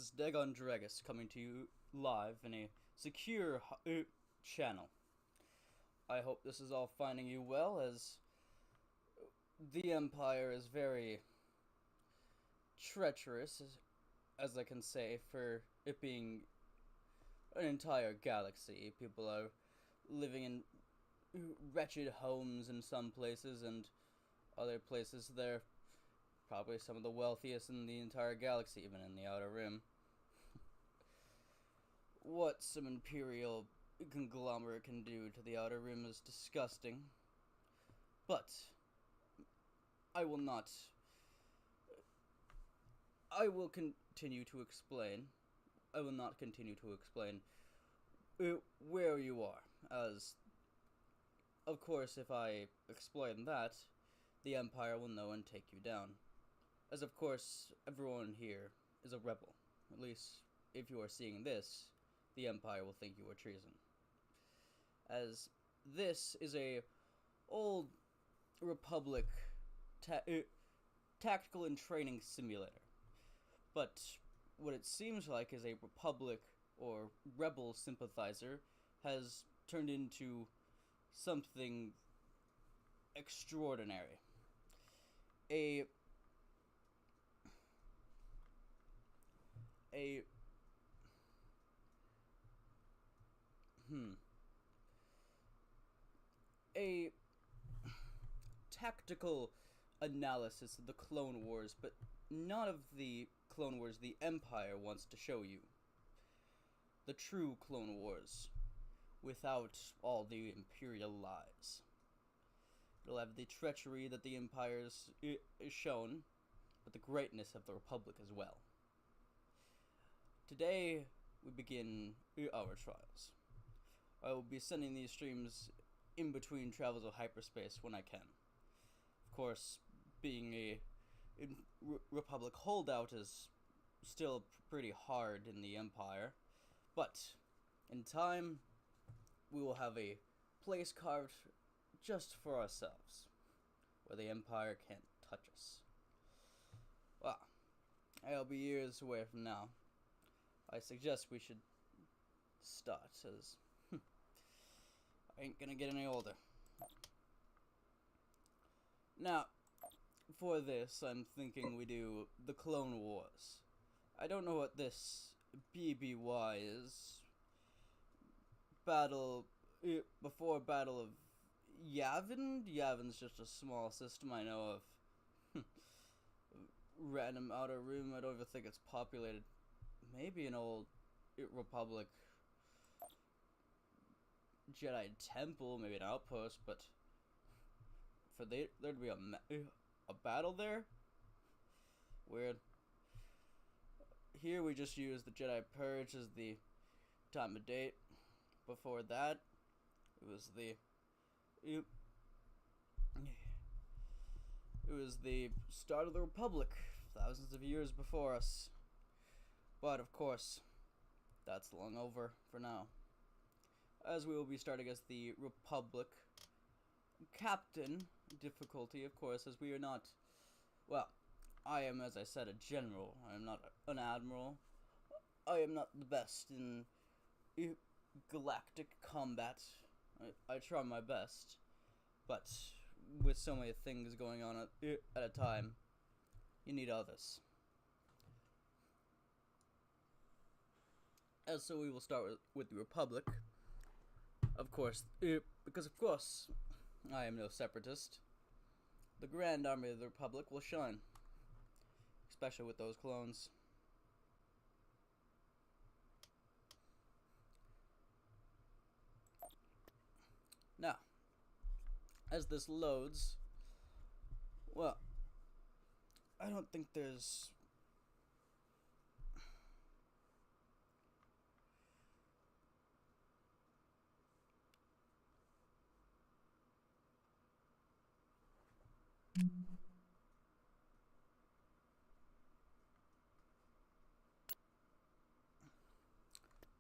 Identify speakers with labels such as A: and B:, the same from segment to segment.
A: is Diagon Grakass coming to you live in a secure channel. I hope this is all finding you well, as the Empire is very treacherous, as I can say, for it being an entire galaxy. People are living in wretched homes in some places, and other places they're probably some of the wealthiest in the entire galaxy, even in the Outer Rim. What some Imperial conglomerate can do to the Outer Rim is disgusting. But I will not. I will continue to explain. I will not continue to explain where you are, as, of course, if I explain that, the Empire will know and take you down. As, of course, everyone here is a rebel. At least, if you are seeing this, the Empire will think you are treason. As this is a old Republic tactical and training simulator. But what it seems like is a Republic or rebel sympathizer has turned into something extraordinary. A tactical analysis of the Clone Wars, but not of the Clone Wars the Empire wants to show you. The true Clone Wars, without all the Imperial lies. It'll have the treachery that the Empire is shown, but the greatness of the Republic as well. Today, we begin our trials. I will be sending these streams in between travels of hyperspace when I can. Of course, being a Republic holdout is still pretty hard in the Empire, but in time, we will have a place carved just for ourselves, where the Empire can't touch us. Well, I'll be years away from now. I suggest we should start, as I ain't gonna get any older. Now, for this, I'm thinking we do the Clone Wars. I don't know what this BBY is. Before Battle of Yavin? Yavin's just a small system I know of. Random Outer Rim, I don't even think it's populated. Maybe an old Republic Jedi temple, maybe an outpost, but for there to be a battle there? Weird. Here we just use the Jedi Purge as the time of date. Before that, it was the start of the Republic, thousands of years before us. But of course, that's long over for now, as we will be starting as the Republic Captain difficulty, of course, as we are not, well, I am, as I said, a general. I am not an admiral. I am not the best in galactic combat. I try my best, but with so many things going on at a time, you need others. And so we will start with the Republic, of course, because of course I am no separatist. The Grand Army of the Republic will shine, especially with those clones. Now, as this loads, well, I don't think there's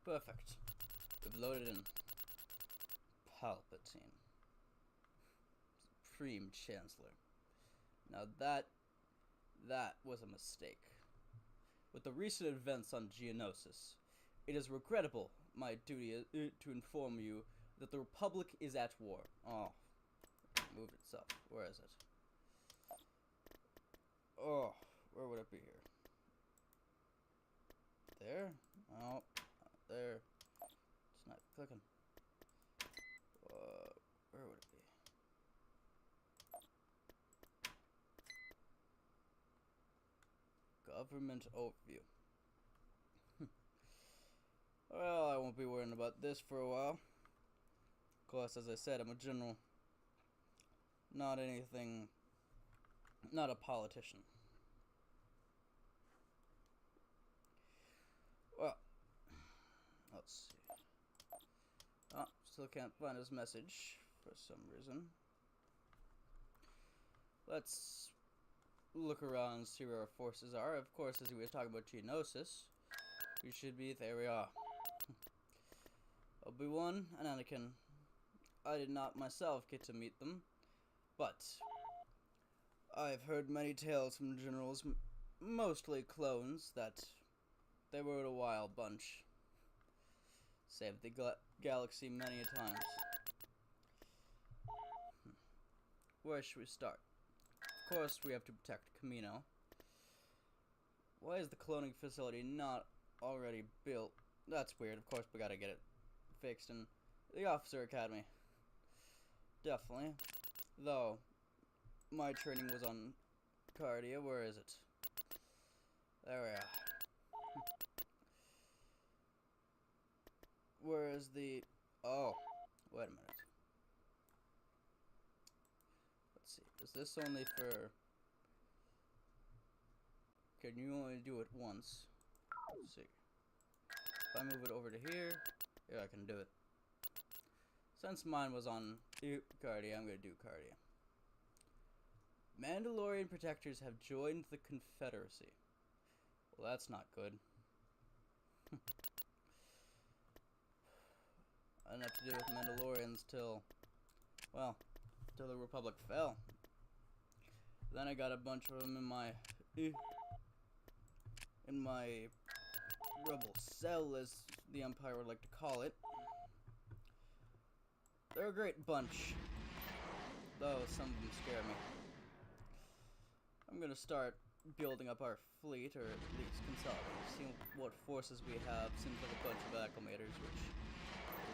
A: perfect. We've loaded in Palpatine, Supreme Chancellor. Now that was a mistake. With the recent events on Geonosis, it is regrettable my duty to inform you that the Republic is at war. Oh, it moved itself. Where is it? Oh, where would it be here? There? Oh, there. It's not clicking. Where would it be? Government overview. Well, I won't be worrying about this for a while. Of course, as I said, I'm a general. Not anything. Not a politician. Well, let's see. Oh, still can't find his message for some reason. Let's look around and see where our forces are. Of course, as we were talking about Geonosis, we should be. There we are. Obi-Wan and Anakin. I did not myself get to meet them, but I've heard many tales from generals, mostly clones, that they were a wild bunch. Saved the galaxy many a times. Where should we start? Of course, we have to protect Camino. Why is the cloning facility not already built? That's weird. Of course, we gotta get it fixed in the Officer Academy. Definitely. Though, my training was on Cardia. Where is it? There we are. Where is the... Oh, wait a minute. Let's see. Is this only for... Can you only do it once? Let's see. If I move it over to here, yeah, I can do it. Since mine was on Cardia, I'm going to do Cardia. Mandalorian protectors have joined the Confederacy. Well, that's not good. I didn't have to deal with Mandalorians till, well, till the Republic fell. Then I got a bunch of them in my rebel cell, as the Empire would like to call it. They're a great bunch, though some of them scare me. I'm gonna start building up our fleet, or at least consolidating, seeing what forces we have. Seems like a bunch of acclimators, which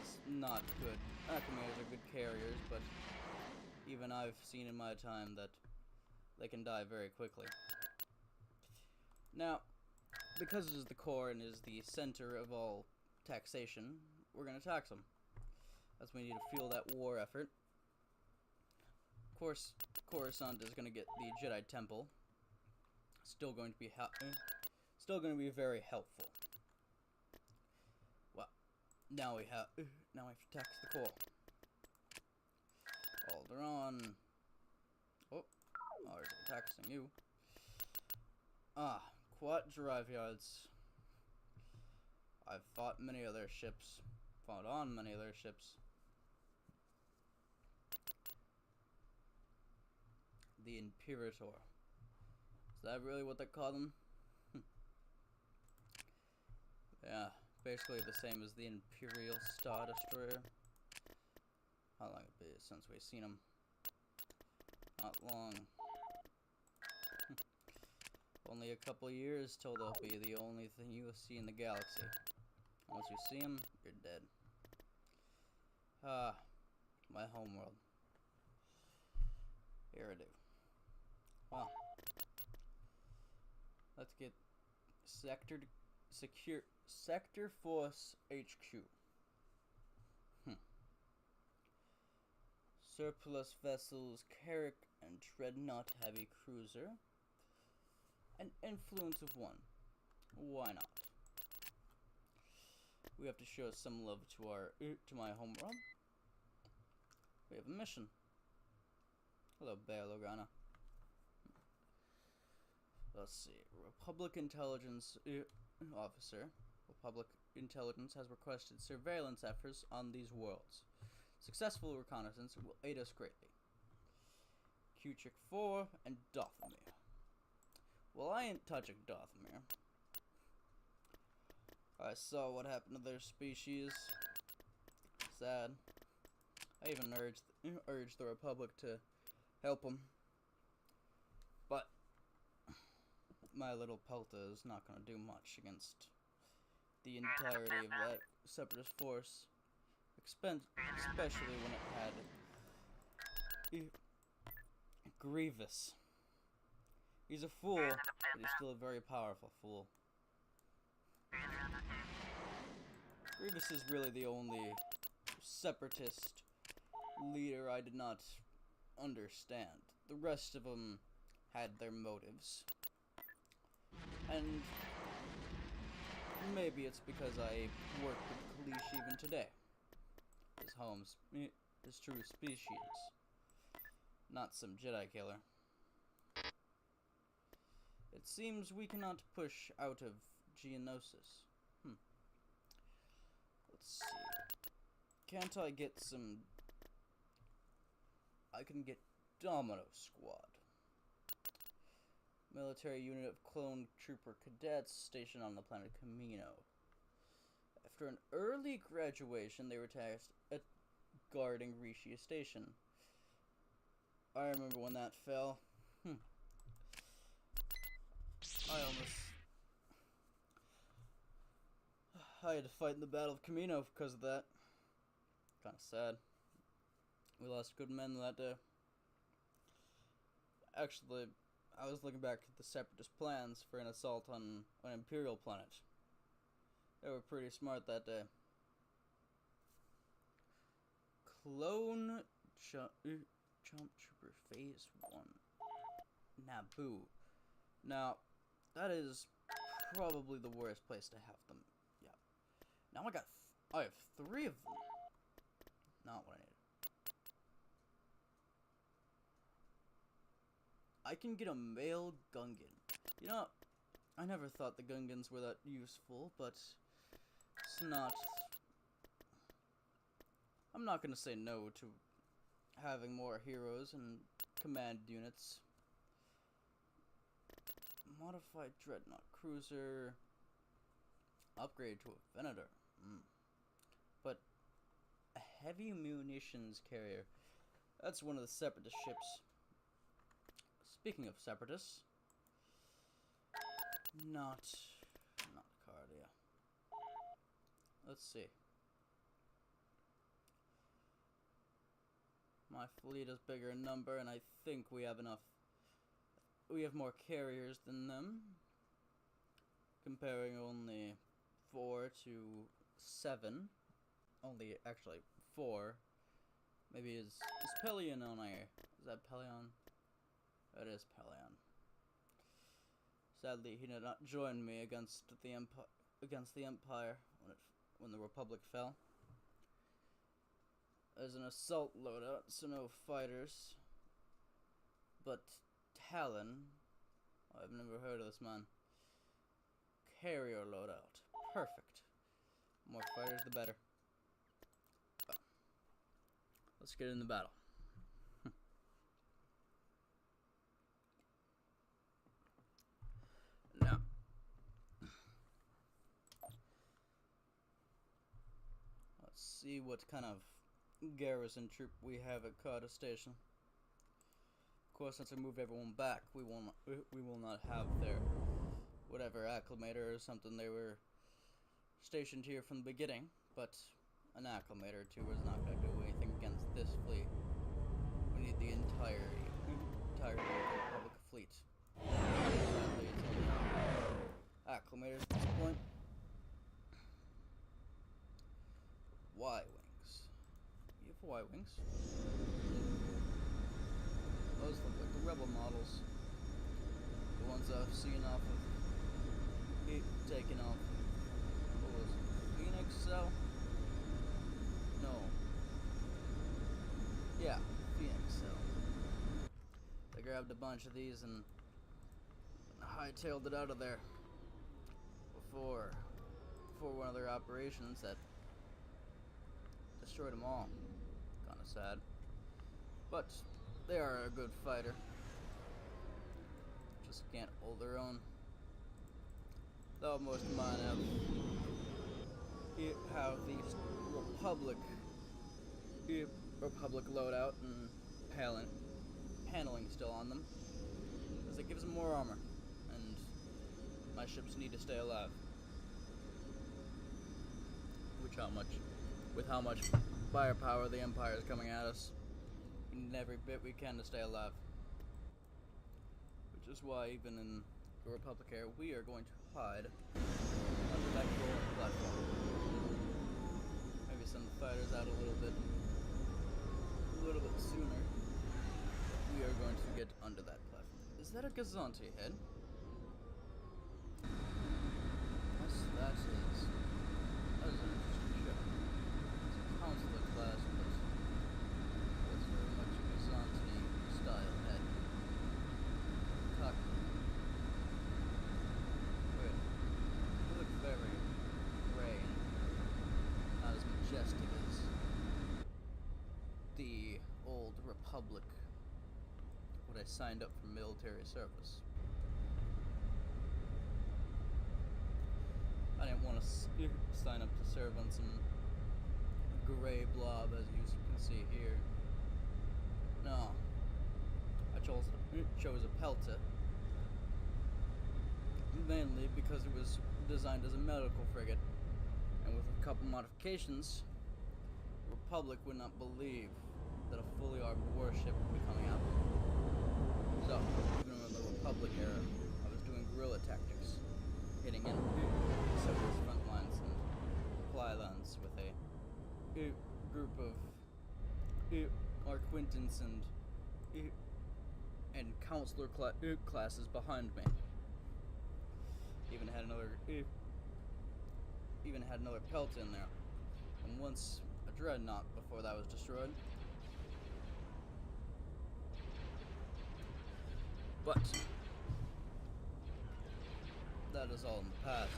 A: is not good. Acclimators are good carriers, but even I've seen in my time that they can die very quickly. Now, because it is the core and is the center of all taxation, we're gonna tax them, as we need to fuel that war effort. Of course, Coruscant is gonna get the Jedi Temple. Still going to be very helpful. Well, now we have to tax the core. Alderaan. Oh, ours are taxing you. Ah, Quat Drive Yards. I've fought on many of their ships. The Imperator. Is that really what they call them? Yeah, basically the same as the Imperial Star Destroyer. How long it be since we've seen them? Not long. Only a couple years till they'll be the only thing you will see in the galaxy. Once you see them, you're dead. Ah, my homeworld. Eridu. Wow. Let's get Sector Force HQ. Surplus vessels, Carrack and Dreadnought heavy cruiser. An influence of 1. Why not? We have to show some love to my homeworld. We have a mission. Hello, Bail Organa. Let's see. Republic Intelligence Officer. Republic Intelligence has requested surveillance efforts on these worlds. Successful reconnaissance will aid us greatly. Kuchik 4 and Dathomir. Well, I ain't touching Dathomir. I saw what happened to their species. Sad. I even urged the Republic to help them. But my little Pelta is not going to do much against the entirety of that separatist force. Especially when it had Grievous. He's a fool, but he's still a very powerful fool. Grievous is really the only separatist leader I did not understand. The rest of them had their motives. And maybe it's because I work with Kalish even today. His true species. Not some Jedi killer. It seems we cannot push out of Geonosis. Let's see. Can't I get some... I can get Domino Squad. Military unit of clone trooper cadets stationed on the planet Camino. After an early graduation, they were tasked at guarding Rishi Station. I remember when that fell. I had to fight in the Battle of Camino because of that. Kinda sad. We lost good men that day. Actually, I was looking back at the Separatist plans for an assault on an Imperial planet. They were pretty smart that day. Clone Jump Trooper Phase 1. Naboo. Now, that is probably the worst place to have them. Yeah. Now I have 3 of them. Not what I need. I can get a male Gungan. You know, I never thought the Gungans were that useful, but it's not... I'm not gonna say no to having more heroes and command units. Modified Dreadnought Cruiser. Upgrade to a Venator. But a heavy munitions carrier. That's one of the Separatist ships. Speaking of Separatists. Not Cardia. Let's see. My fleet is bigger in number, and I think we have enough. We have more carriers than them. Comparing only 4 to 7. Only, actually, 4. Maybe is Pelion on here? Is that Pelion? That is Pelion. Sadly, he did not join me against the Empire when the Republic fell. There's an assault loadout, so no fighters. But Talon, I've never heard of this man. Carrier loadout, perfect. More fighters, the better. Let's get in the battle. Now, let's see what kind of garrison troop we have at Carter Station. Of course, since I moved everyone back, we will not have their whatever acclimator or something they were stationed here from the beginning. But an acclimator or 2 is not going to do anything against this fleet. We need the entirety of the Republic fleet. Sadly, it's only acclimators at this point. Y-wings. You have Y-wings. Those look like the rebel models. The ones I've seen off of it taken off. What was it? Phoenix Cell? No. Yeah, Phoenix Cell. They grabbed a bunch of these and hightailed it out of there before one of their operations that destroyed them all. Kinda sad. But they are a good fighter. Just can't hold their own. Though most of mine have have the Republic Republic loadout and paneling still on them, because it gives them more armor, and my ships need to stay alive. With how much firepower the Empire is coming at us, we need every bit we can to stay alive. Which is why, even in the Republic era, we are going to hide under that golden platform. Maybe send the fighters out a little bit sooner. We are going to get under that platform. Is that a Gazanti head? Yes, that is. That is an interesting ship. It's a Counselor class, but it's very much a Gazanti style head. Cockpit. Weird. They look very gray and not as majestic as the old Republic when I signed up for military service. I didn't want to sign up to serve on some gray blob, as you can see here. No, I chose a Pelta, mainly because it was designed as a medical frigate, and with a couple modifications, the Republic would not believe that a fully armed warship would be coming out. So, even in the Republic era, I was doing guerrilla tactics, hitting in several front lines and supply lines with a group of Arquintans and Counselor classes behind me. Even had another Pelta in there, and once a dreadnought before that was destroyed. But that is all in the past.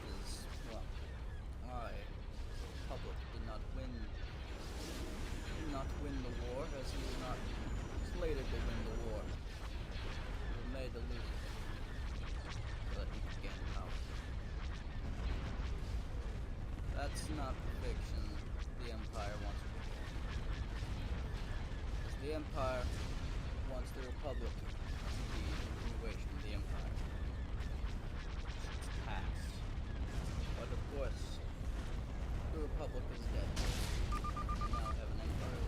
A: Republic did not win the war, as he was not slated to win the war. He was made to lose it, so that he could gain power. That's not the fiction the Empire wants to be. Because the Empire wants the Republic to be a continuation of the Empire. It's past. But of course, the Republic is dead. We now have an Empire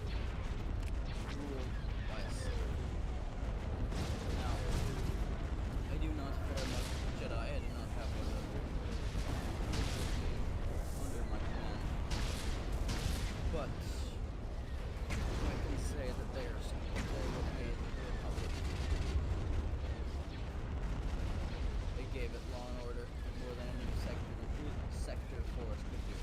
A: ruled by a Sith. Now, I do not very much Jedi. I do not have one under my command. But I can say that they were made the Republic. They gave it law and order more than any sector force could do.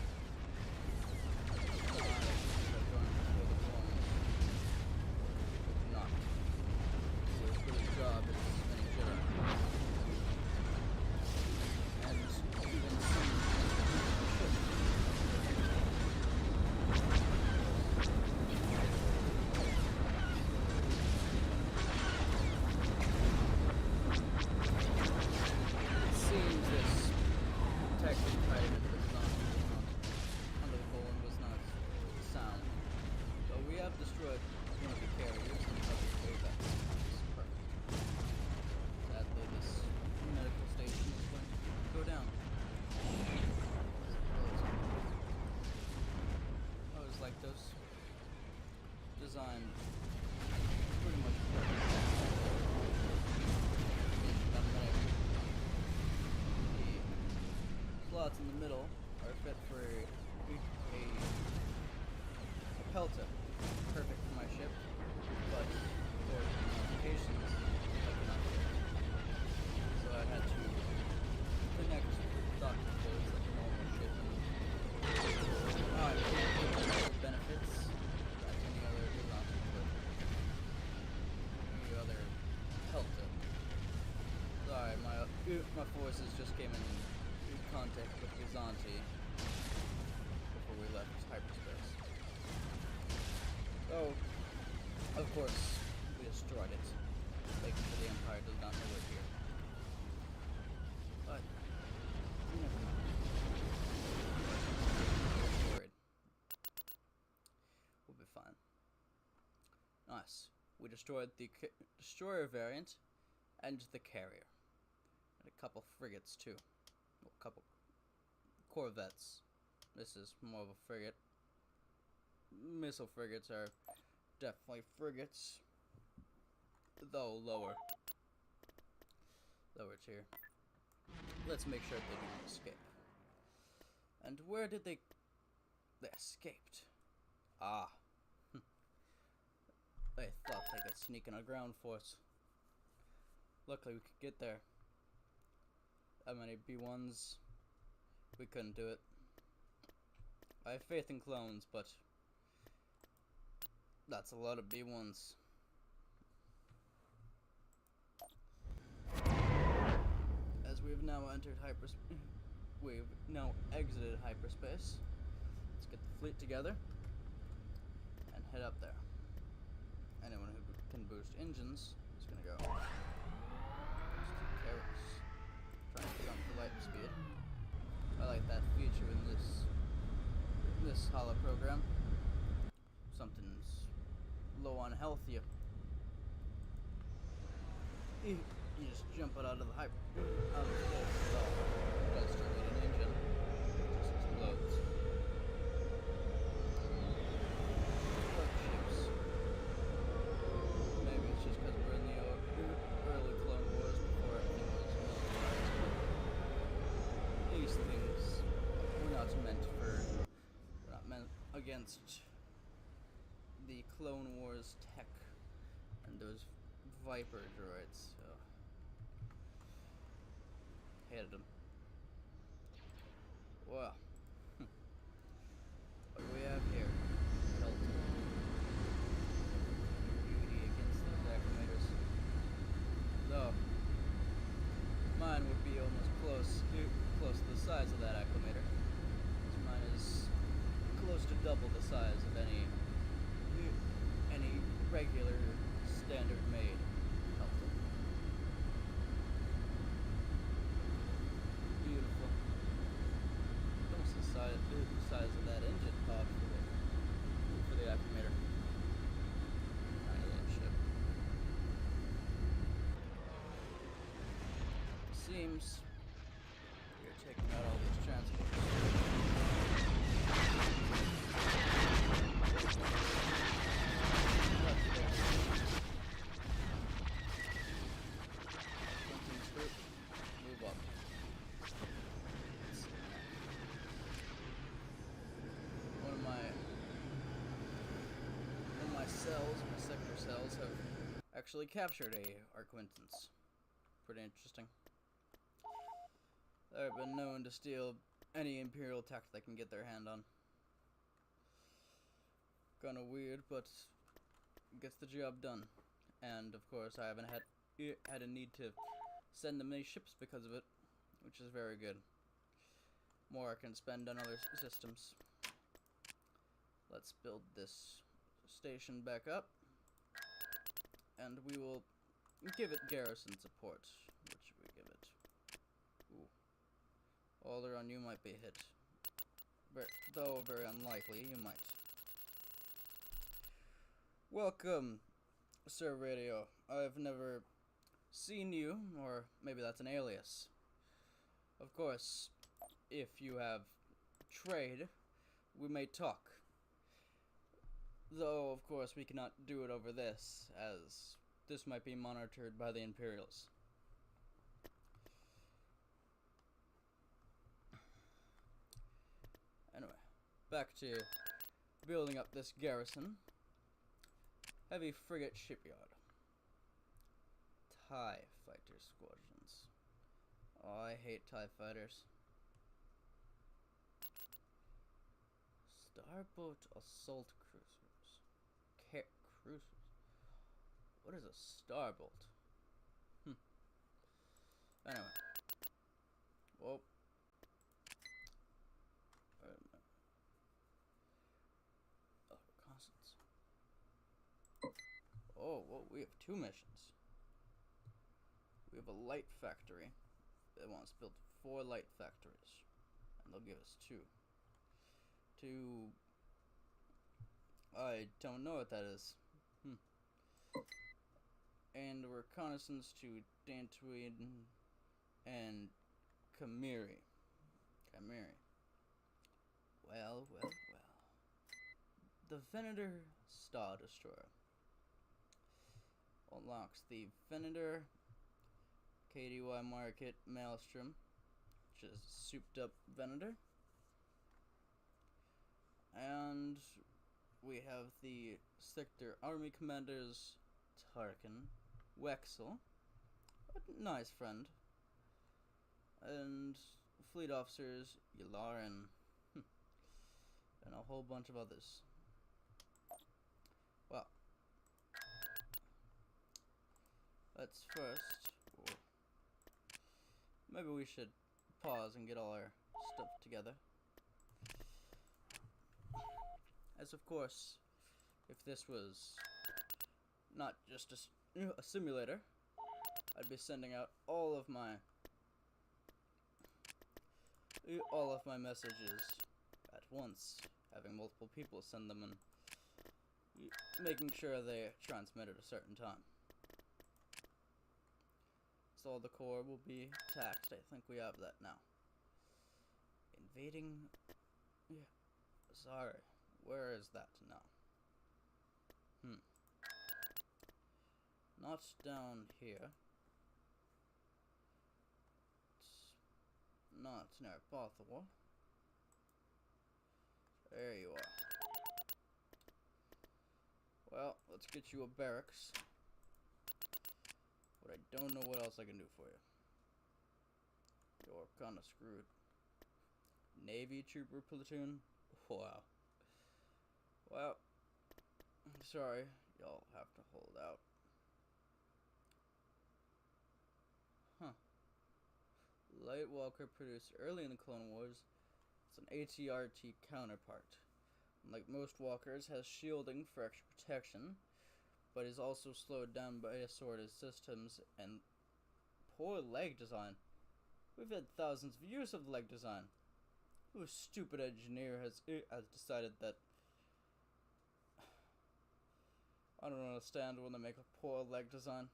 A: Designed pretty much perfect. The slots in the middle are fit for a Pelta, perfect for my ship, but for modifications I could not do. So I had to connect docking ports like a normal ship. I can't get all the benefits that any other Pelta. Sorry, my forces just came in contact with Gazanti before we left hyperspace. So, of course, we destroyed it, making sure the Empire does not know we're here. But, you never know. Nice. We destroyed the destroyer variant and the carrier. And a couple frigates too. Well, a couple corvettes. This is more of a frigate. Missile frigates are definitely frigates, though lower tier. Let's make sure they didn't escape. And where did they escaped? Ah. They thought they could sneak in a ground force. Luckily we could get there. How many B1s? We couldn't do it. I have faith in clones, but that's a lot of B1s. As we've now entered hyperspace, we've now exited hyperspace. Let's get the fleet together and head up there. Anyone who can boost engines is gonna go. Carrots. Trying to jump to light speed. I like that feature in this Holo program. Something's low on health, you just jump it out of the out of space. It does turn on an engine. It just explodes. Like ships. Maybe it's just because we're in the early Clone Wars before everything was militarized. These things were not meant against the Clone Wars tech and those Viper droids. So hated them. Well, what do we have here? Pelta. Beauty against these acclimators. Though mine would be almost close to the size of that acclimator. Mine is close to double the size of any regular standard made Pelta. Beautiful. Almost the size of that engine pod for the acclimator. Tiny little ship. Seems you're taking out all these transports. Move up. One of my cells, my sector cells, have actually captured a acquaintance. Pretty interesting. They've been known to steal any Imperial tech they can get their hand on. Kinda weird, but gets the job done. And of course, I haven't had a need to send them any ships because of it, which is very good. More I can spend on other systems. Let's build this station back up, and we will give it garrison support. What should we give it? Ooh. Alderaan, you might be hit. Though very unlikely, you might. Welcome, Sir Radio. I've never seen you, or maybe that's an alias. Of course, if you have trade, we may talk. Though, of course, we cannot do it over this, as this might be monitored by the Imperials. Anyway, back to building up this garrison. Heavy frigate shipyard. TIE fighter squadrons. Oh, I hate TIE fighters. Starboat assault cruisers. Cruisers. What is a starboat? Anyway. Whoa. Oh, reconnaissance. Oh, whoa, we have 2 missions. We have a light factory that wants to build 4 light factories. And they'll give us 2. I don't know what that is. and reconnaissance to Dantooine and Kamiri. Well. The Venator Star Destroyer unlocks the Venator KDY Market Maelstrom, which is a souped up Venator. And we have the Sector Army Commanders Tarkin, Wexel, a nice friend, and Fleet Officers Yularen, and a whole bunch of others. Well, let's first, maybe we should pause and get all our stuff together. As of course, if this was not just a simulator, I'd be sending out all of my messages at once, having multiple people send them and making sure they transmit at a certain time. So the core will be taxed. I think we have that now. Invading. Yeah. Sorry. Where is that now? Not down here. It's not near Bothwell. There you are. Well, let's get you a barracks. But I don't know what else I can do for you. You're kinda screwed. Navy Trooper Platoon? Wow. Well, sorry, y'all have to hold out. Lightwalker produced early in the Clone Wars. It's an ATRT counterpart. Unlike most walkers, has shielding for extra protection, but is also slowed down by assorted systems and poor leg design. We've had thousands of years of leg design. Whose stupid engineer has decided that? I don't understand when they make a poor leg design.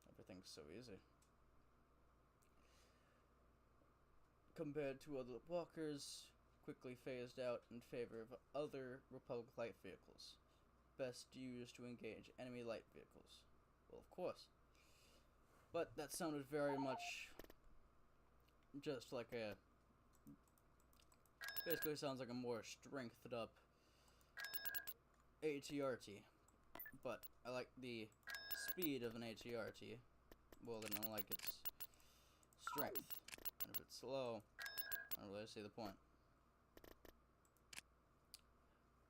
A: Everything's so easy. Compared to other walkers, quickly phased out in favor of other Republic light vehicles. Best used to engage enemy light vehicles. Well, of course. But that sounded very much just like a... Basically sounds like a more strengthened up ATRT. But I like the speed of an ATRT more than I like its strength. And if it's slow, I don't really see the point.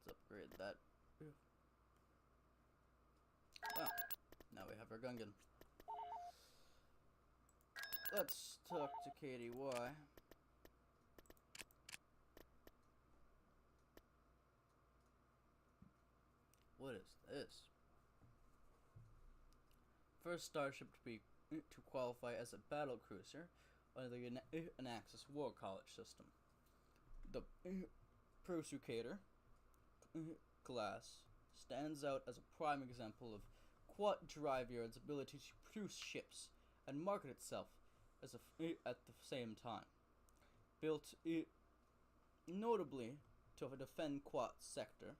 A: Let's upgrade that. Oh, now we have our Gungan. Let's talk to KDY. What is this? First starship to qualify as a battle cruiser under the Anaxis War College system. The Prosecutor class stands out as a prime example of Quat Driveyard's ability to produce ships and market itself as at the same time. Built notably to defend Quat's sector,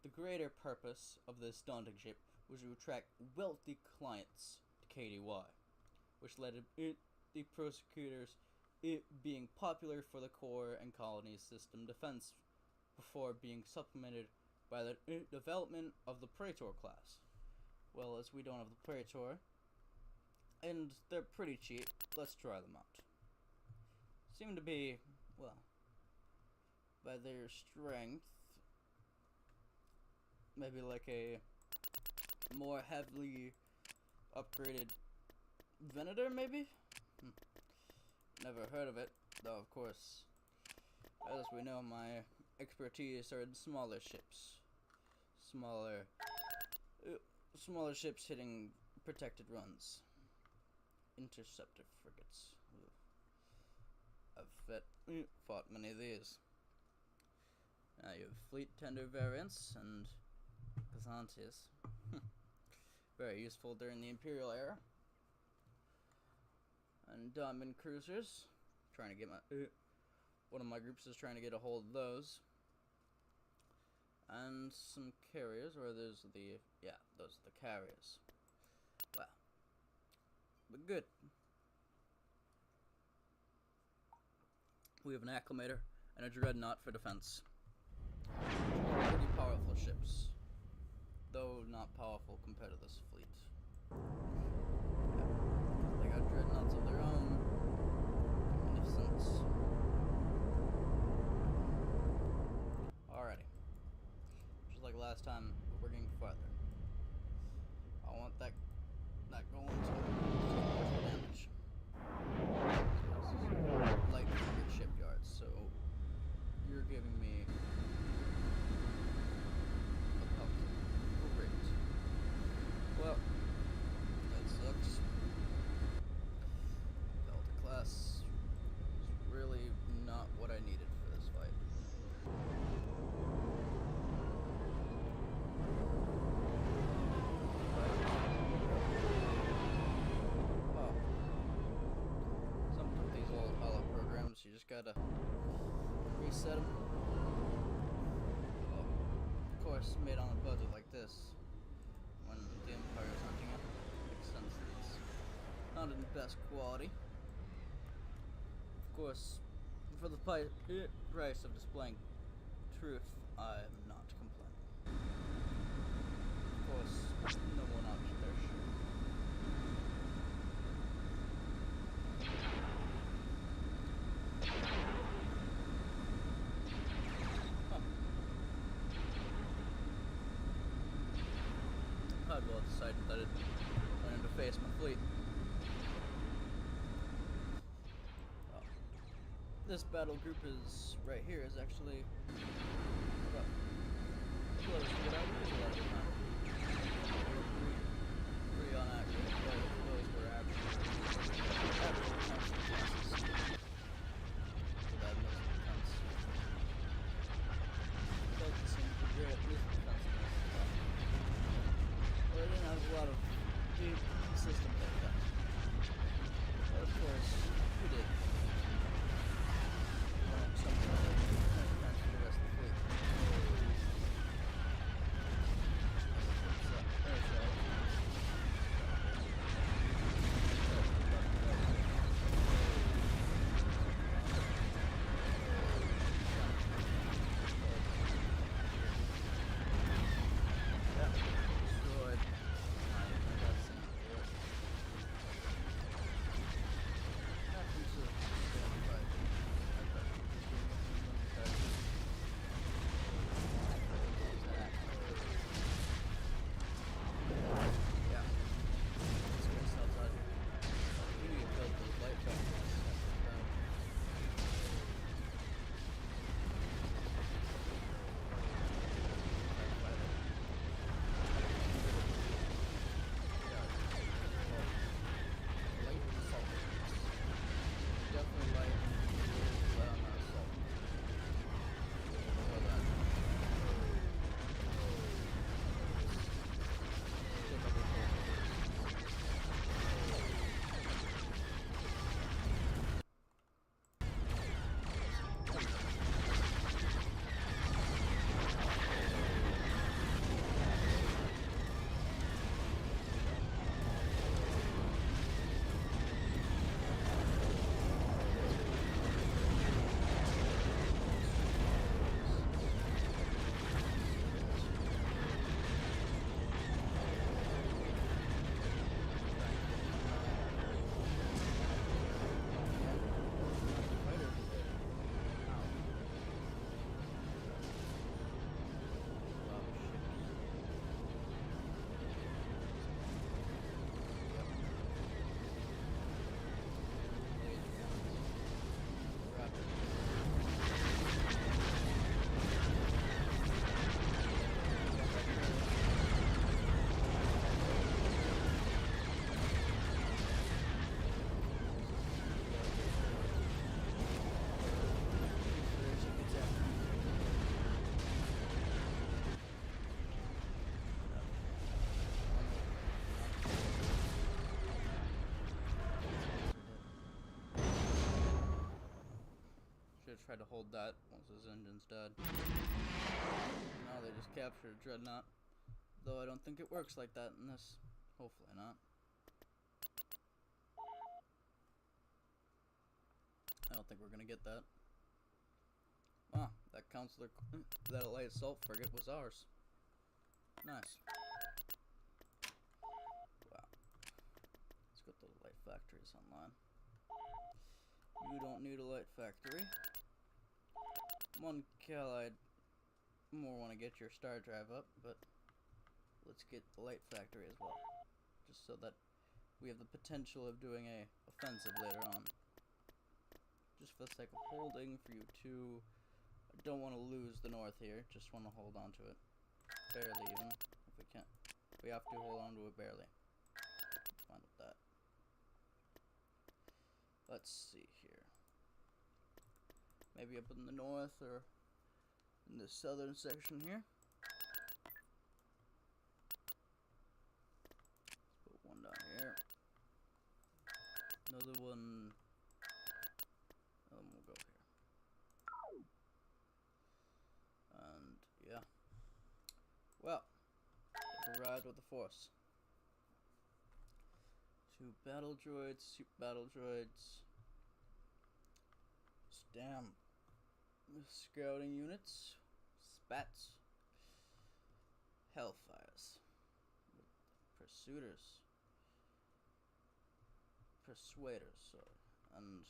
A: the greater purpose of this daunting ship was to attract wealthy clients to KDY, which led to the prosecutors being popular for the core and colony system defense before being supplemented by the development of the Praetor class. Well, as we don't have the Praetor, and they're pretty cheap, let's try them out. Seem to be, well, by their strength, maybe like a more heavily upgraded Venator, maybe? Never heard of it, though of course, as we know, my expertise are in smaller ships. Smaller ships hitting protected runs. Interceptor frigates. I've fought many of these. Now you have fleet tender variants, and sympathisantes. Very useful during the Imperial era. And diamond cruisers. Trying to get one of my groups is trying to get a hold of those. And some carriers, or those are the carriers. Wow. But good. We have an acclimator and a dreadnought for defense. Pretty powerful ships, though not powerful compared to this fleet. They got dreadnoughts of their own. Magnificent. Alrighty. Just like last time, we're getting farther. I want that going to damage. Light frigate shipyards, so you're giving me a Pelta. Great. Well, that sucks. Pelta Class is really not what I needed for this fight. You just gotta reset them. Well, of course, made on a budget like this, when the Empire's hunting it, makes sense that it's not in the best quality. Of course, for the price of displaying truth, I am not complaining. Of course, no one option there, sure. I'd well decided that it wanted to face my fleet. Well, this battle group is right here is actually close to what I use a lot of the time. Pretty on accurate, but those were actual classes. So that most defense. Pelta seems to be great at this defense. Well, it didn't have a lot of deep systems like that. But of course, we did. Something like that. The rest of the fleet. tried to hold that once his engine's dead. Now they just captured a dreadnought. Though I don't think it works like that in this. Hopefully not. I don't think we're gonna get that. Ah, that counselor, that light assault frigate was ours. Nice. Wow. Let's get those light factories online. You don't need a light factory. One Cal, I'd more want to get your star drive up, but let's get the light factory as well. Just so that we have the potential of doing a offensive later on. Just for the sake of holding for you two. I don't want to lose the north here, just want to hold on to it. Barely even, if we can. We have to hold on to it barely. Fine with that. Let's see here. Maybe up in the north or in the southern section here. Let's put one down here. Another one. We'll go here. And yeah. Well, let's ride with the force. 2 battle droids, super battle droids. Damn. Scouting units. Spats. Hellfires. Pursuiters. Persuaders, sorry. And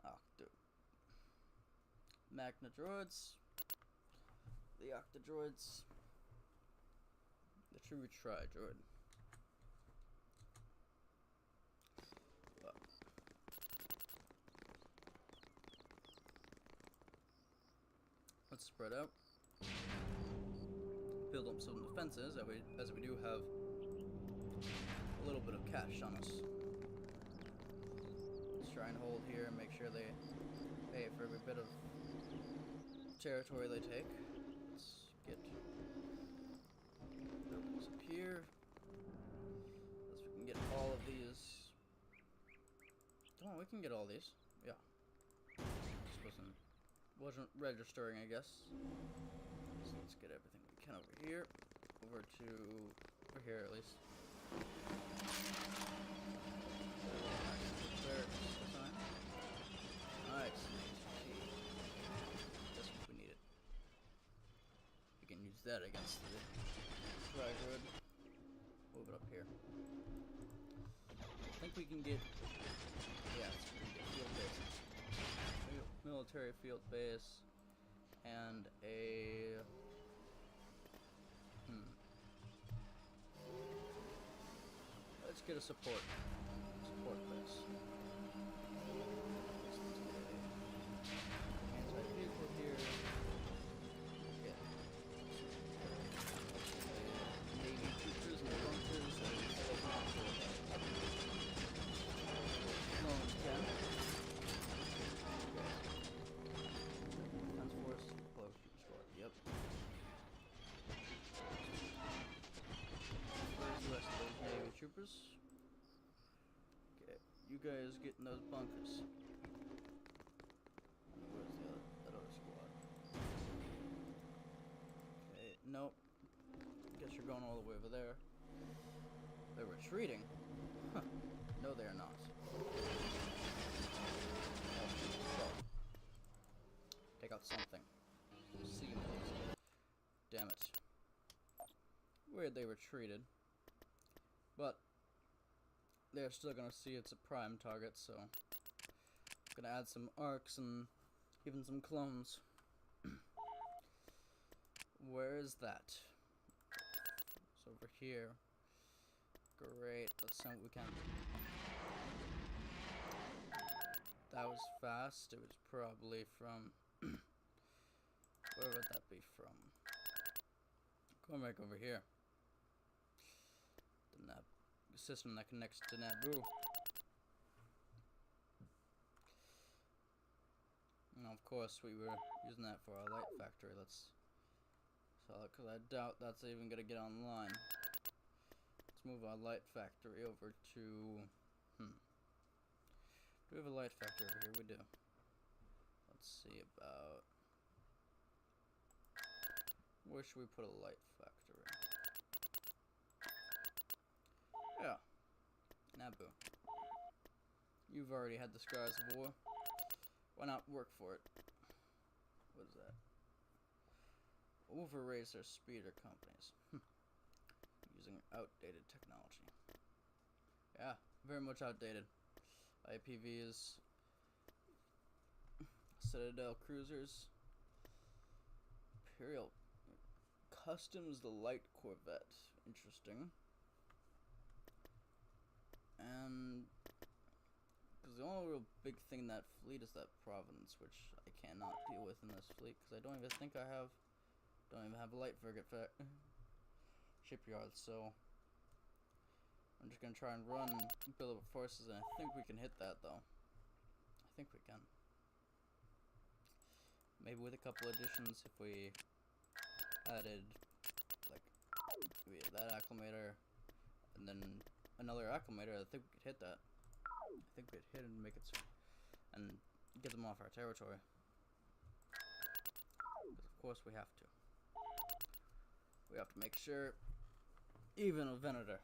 A: Octo. Magna droids. The Octa droids. The true tri-droid. Let's spread out. Build up some defenses, as we do have a little bit of cash on us. Let's try and hold here and make sure they pay for every bit of territory they take. Let's get buildings up here. Let's we can get all of these. Oh, we can get all these. Yeah. Just wasn't registering, I guess. So let's get everything we can over here. Over here at least. There. Nice. That's what we needed. We can use that against the tri-droid. Move it up here. I think we can get. Yeah, we can get field bases. Military field base and a let's get a support base. Anti-vehicle here. Get Navy troopers and bunkers and clones can. Yep. Where's the rest of those Navy troopers? Okay, you guys get in those bunkers. Where's that other squad? Okay, nope. Guess you're going all the way over there. They're retreating? Huh. No, they are not. So, take out something. Damn it. Weird they retreated. But they're still gonna see it's a prime target, so I'm gonna add some arcs and even some clones. Where is that? It's over here. Great, let's see what we can. That was fast. It was probably from where would that be from? Come back over here. The system that connects to Naboo. Now, of course, we were using that for our light factory. Let's sell it, because I doubt that's even going to get online. Let's move our light factory over to... Do we have a light factory over here? We do. Let's see about... Where should we put a light factory? Yeah. Naboo. You've already had the scars of war. Why not work for it? What is that? Over-racer speeder companies. Using outdated technology. Yeah, very much outdated. IPVs, Citadel cruisers, Imperial Customs, the light corvette. Interesting. And because the only real big thing in that fleet is that Providence, which I cannot deal with in this fleet because I don't even think I have. Don't even have a light frigate shipyard, so I'm just gonna try and run Bill of Forces, and I think we can hit that though. I think we can. Maybe with a couple additions, if we added like that acclimator and then another acclimator, I think we could hit that. I think we'd hit and make it and get them off our territory. Because of course we have to. We have to make sure even a Venator,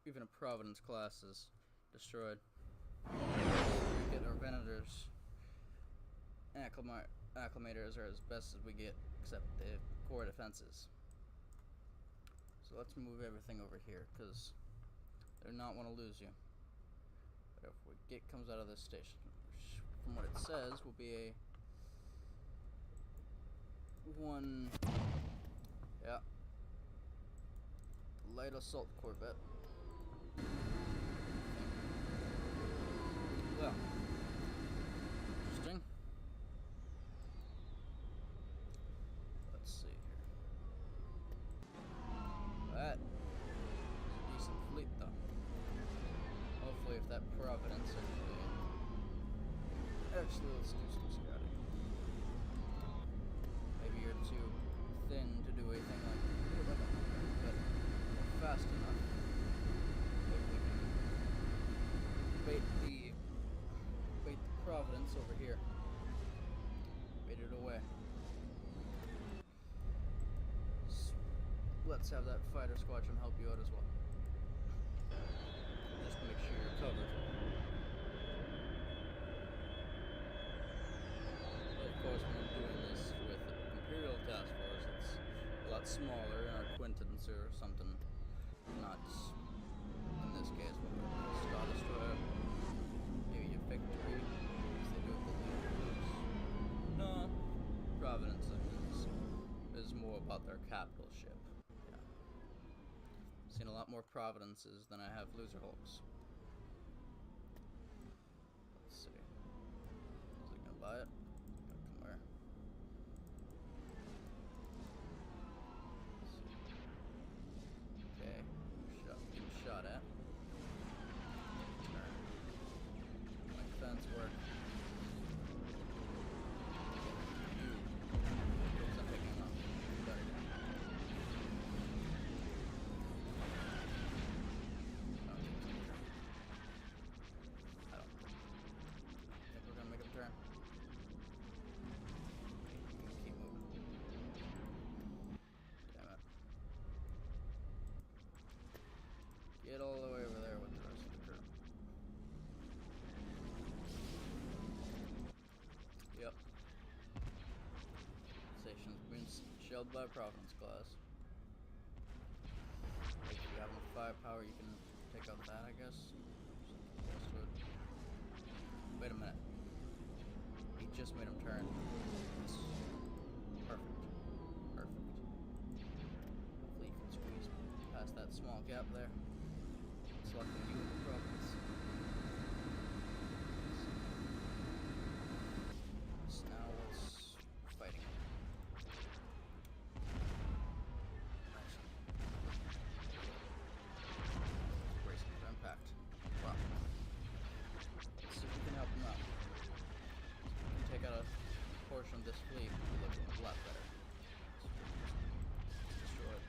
A: even a Providence class is destroyed. We get our Venators. Acclimators are as best as we get, except the core defenses. So let's move everything over here, because they do not want to lose you. But if we get comes out of this station, which from what it says will be a one, yeah, light assault corvette. Well, interesting. Let's see here. That is a decent fleet, though. Hopefully, if that Providence actually, let's do some scouting. Maybe you're too thin to do anything like but fast enough. Maybe we can bait the Providence over here. Bait it away. Let's have that fighter squadron help you out as well. Just to make sure you're covered. But of course, when we're doing this with the Imperial Task Force, it's a lot smaller, and our Quintons or something. Not in this case, but a Star Destroyer. Maybe a Victory, as they do with the Lunar groups. No, Providence is more about their capital ship. Yeah. Seen a lot more Providences than I have Loser Hulks. Let's see. Is it gonna buy it? Come where? Okay. Shot at. My defense work. I'm picking him up. Better. I don't think we're gonna make a turn. Keep moving. Damn it. Get all the way over there with the rest of the crew. Yep. Station's been shelled by Providence class. If you have enough firepower, you can take out that, I guess. Wait a minute. He just made him turn. Yes. Perfect. Perfect. Hopefully you can squeeze past that small gap there. Selecting you in the Providence. So now what's fighting? Bracing for impact. Wow. Let's see if we can help him out. If we can take out a portion of this fleet, it looks a lot better. Let's destroy it.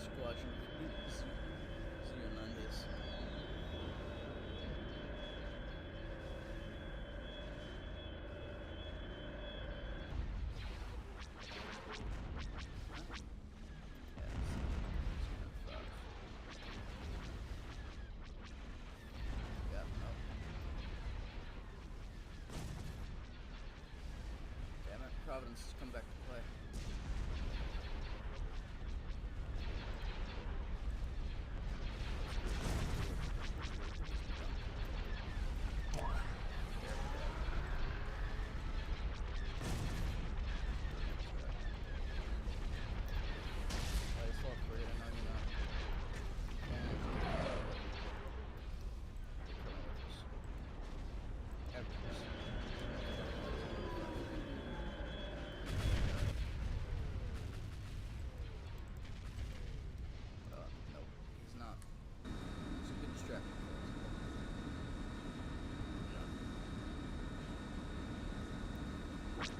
A: Squadron Xeon 90s. Providence has come back to play.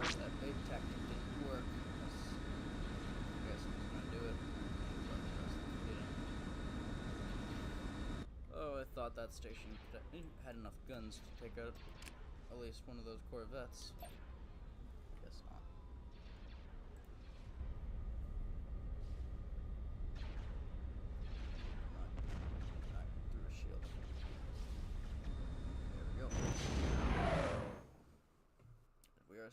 A: That bait tactic didn't work. I guess I'm just gonna do it. Oh, I thought that station had enough guns to take out at least one of those corvettes. Guess not. Not through a shield. There we go. We are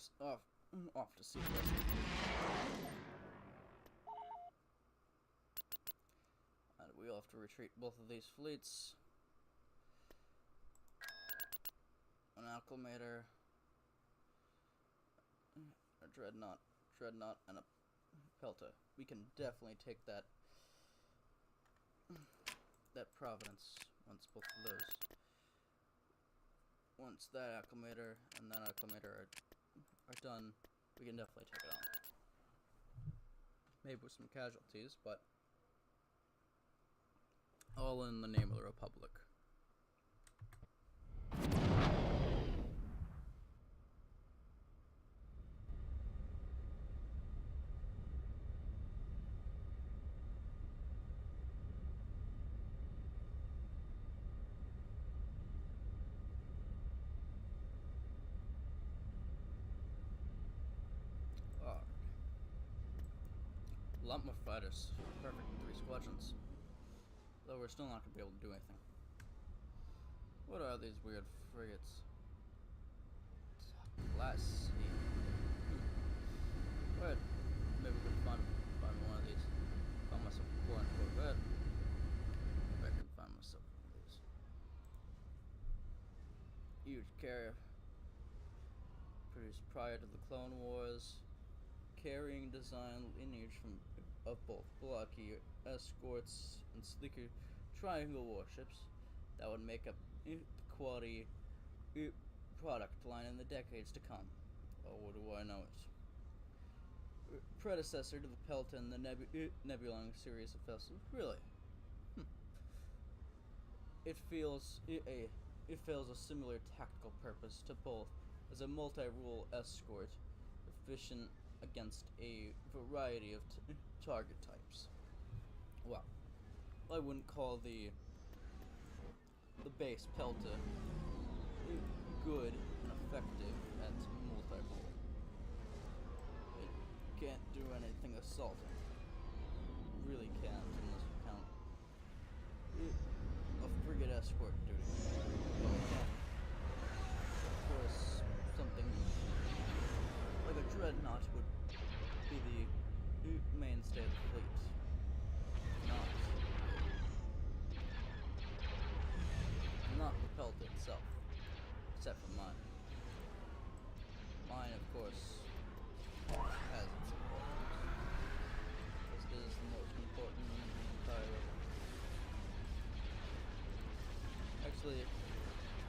A: off to see the rest of the and we'll have to retreat both of these fleets. An acclimator, a dreadnought, and a Pelta. We can definitely take that Providence once both of those. Once that acclimator and that acclimator are done, we can definitely take it on. Maybe with some casualties, but all in the name of the Republic. A lot more fighters. Perfect in 3 squadrons. Though we're still not going to be able to do anything. What are these weird frigates? Class C. Alright, maybe we can find one of these. Found myself a foreign corvette. Maybe I can find myself one of these. Huge carrier. Produced prior to the Clone Wars. Carrying design lineage of both blocky escorts and sleeker triangle warships that would make up the quality product line in the decades to come. Oh, what do I know it? Predecessor to the Pelta and the Nebulon series of vessels. Really? It fills a similar tactical purpose to both as a multi-role escort, efficient against a variety of target types. Well, I wouldn't call the base Pelta good and effective at multi-role. It can't do anything assaulting. Really can't unless you count a frigate escort duty. Of course, something like a dreadnought would be the mainstay of the fleet. Not the Pelta itself, except for mine. Mine, of course, has its importance. This is the most important in the entire river. Actually,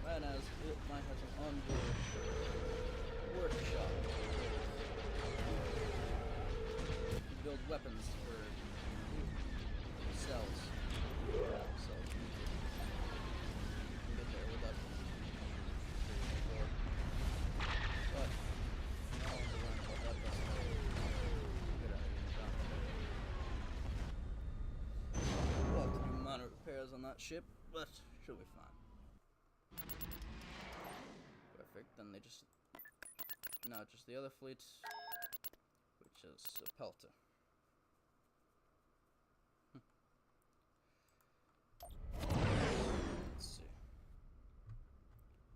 A: mine has an onboard workshop. You build weapons for cells. Get there without but no one's around about that vessel. Get out of here. We'll have to do minor repairs on that ship, but she'll be fine. Perfect, then they just now just the other fleet, which is Pelta. Let's see.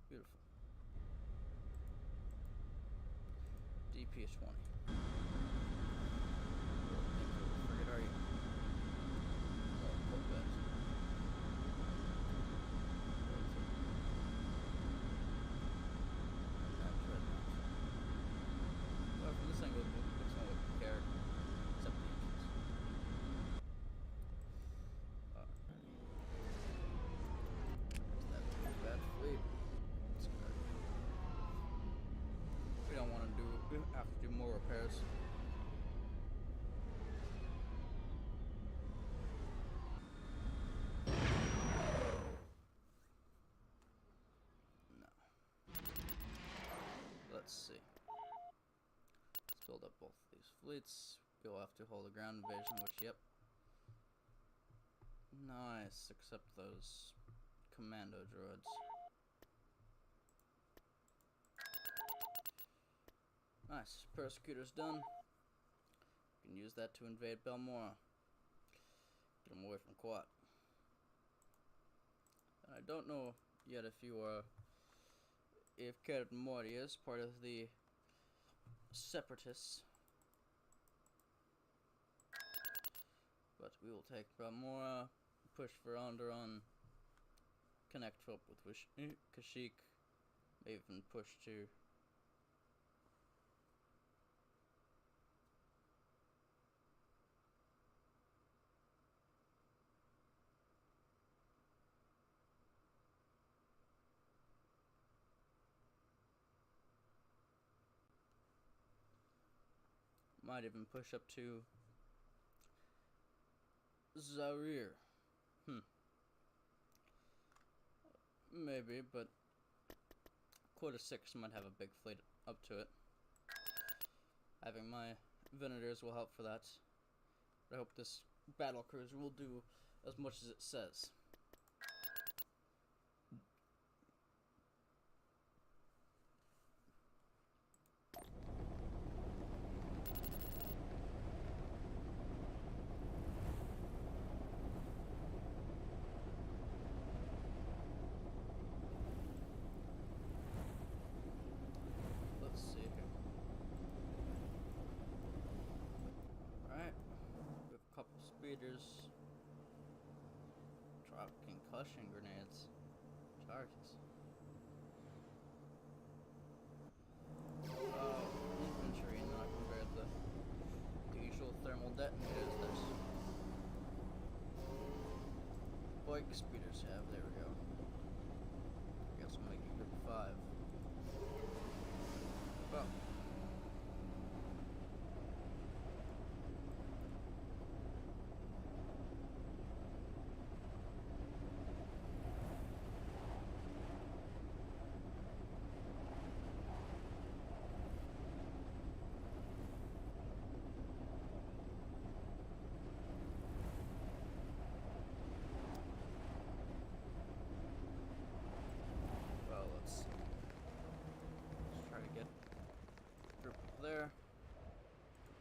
A: Beautiful. DPS 20. Forget, are you? Oh, poor bad. Well, from this angle, it looks like we care, except the engines. Is that bad fleet? Let's go. We don't want to have to do more repairs. No. Let's see. Let's build up both of these fleets. Go after hold the ground invasion, which, yep. Nice, except those commando droids. Nice, persecutor's done. We can use that to invade Belmora. Get him away from Quat. I don't know yet if Captain Morty is part of the Separatists. But we will take Belmora, push for Onderon, connect up with Kashyyyk, maybe even push to might even push up to Zaire. Maybe, but Quarter 6 might have a big fleet up to it. Having my Venators will help for that. But I hope this battle cruiser will do as much as it says. Speeders. Drop concussion grenades. Targets. Infantry, not compared to the usual thermal detonators that bike speeders have. There we go. I guess we'll make it group 5. Well. There,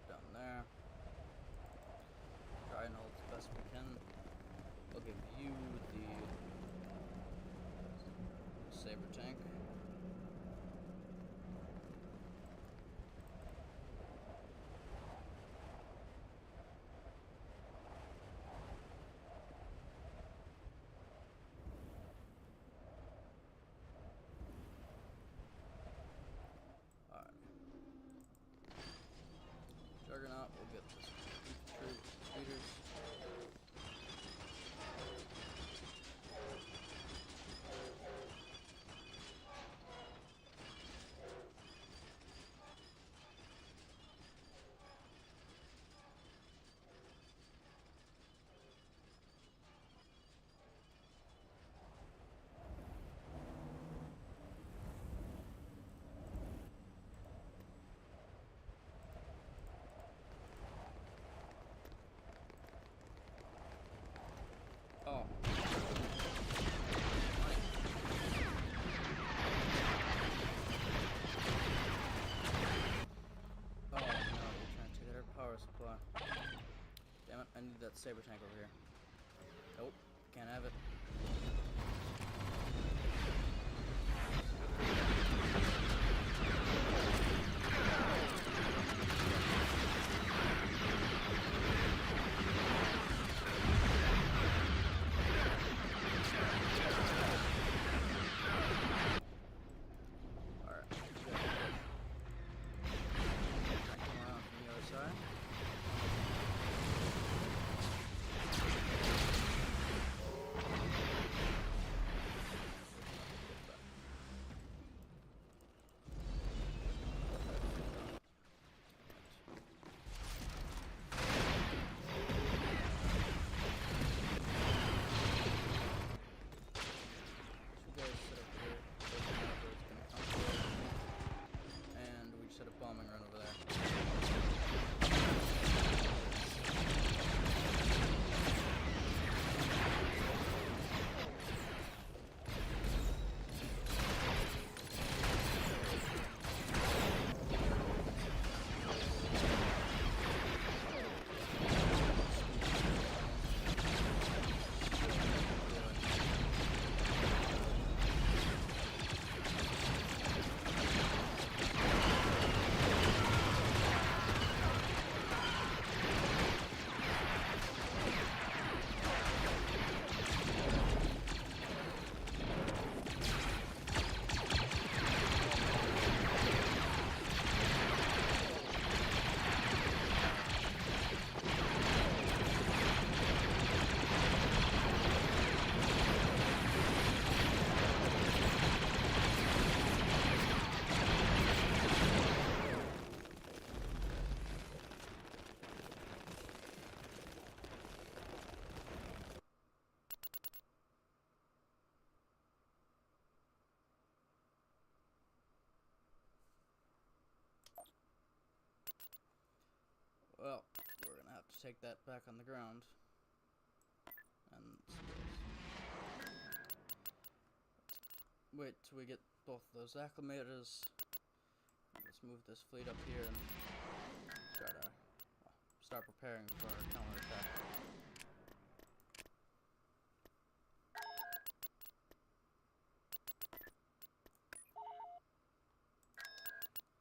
A: down there, try and hold as best we can. I'll give you the saber tank. Juggernaut will get this infantry speeders. Oh. Oh no, they're trying to take our power supply. Damn it, I need that saber tank over here. Nope, can't have it. Well, we're gonna have to take that back on the ground. And wait till we get both of those acclimators. Let's move this fleet up here and start preparing for our counterattack.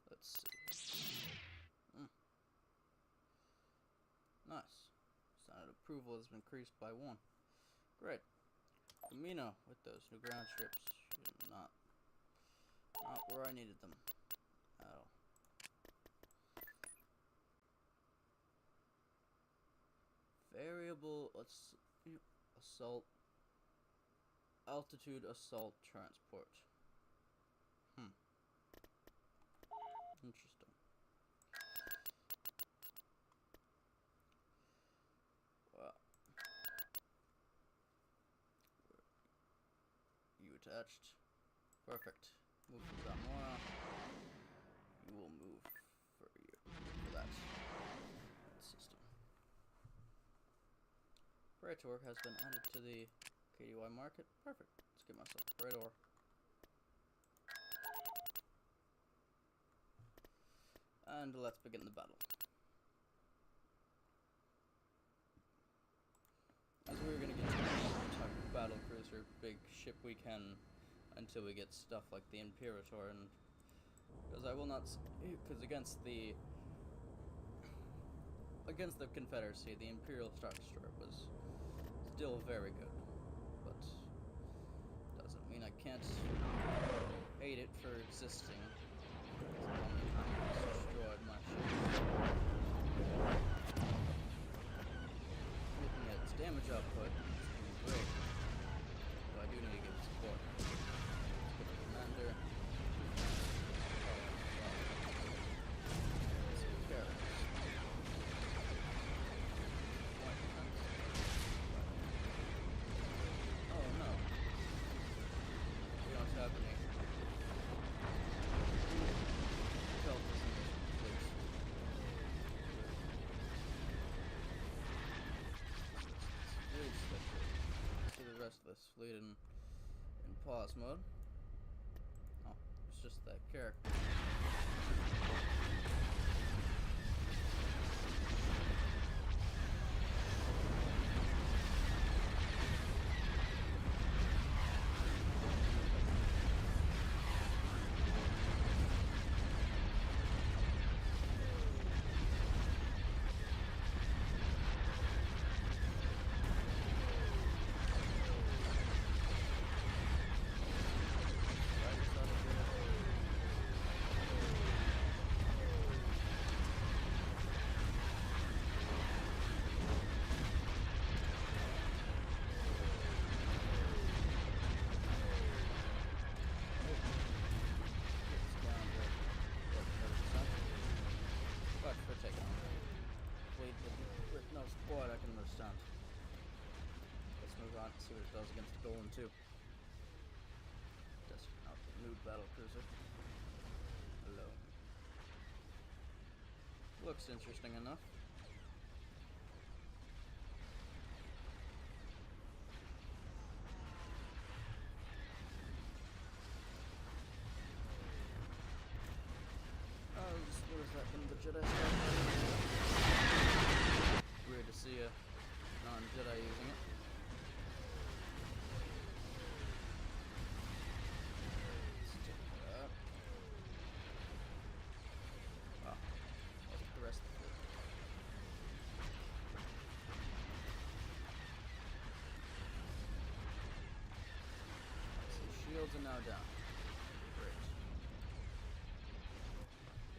A: Let's see. Nice. Standard approval has been increased by 1. Great. Amino with those new ground strips. Not where I needed them at all. Variable assault altitude assault transport. Interesting. Well, you attached. Perfect. Move to Zamora. You will move for that system. Praetor has been added to the KDY market. Perfect. Let's get myself a Praetor. And let's begin the battle. As we're gonna get to the type of battle cruiser, big ship we can until we get stuff like the Imperator, and because I will not, because against the Confederacy, the Imperial Star Destroyer was still very good, but doesn't mean I can't hate it for existing. It's destroyed my ship. Looking at its damage output, it's doing great, but I do need to give it support. Let's get the commander. Some carrots. Oh no. You know what's happening. Pelta please. See the rest of this fleet in pause mode. Oh, it's just that character. I can understand. Let's move on to see what it does against Dolan 2. Testing out the new battle cruiser. Hello. Looks interesting enough. What is that from the Jedi stuff? Weird to see a non-Jedi using it. Let's check that out. Wow. What's the rest of it? So shields are now down. Great.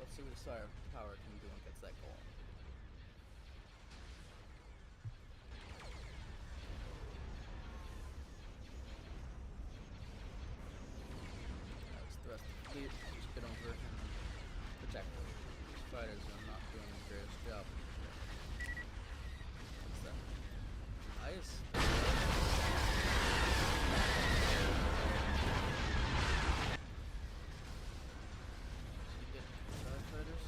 A: Let's see what the Sire Power can do against that goal. The rest of the fleet, just get over and protect them. These fighters are not doing the greatest job. What's that? Ice? Did you get starfighters?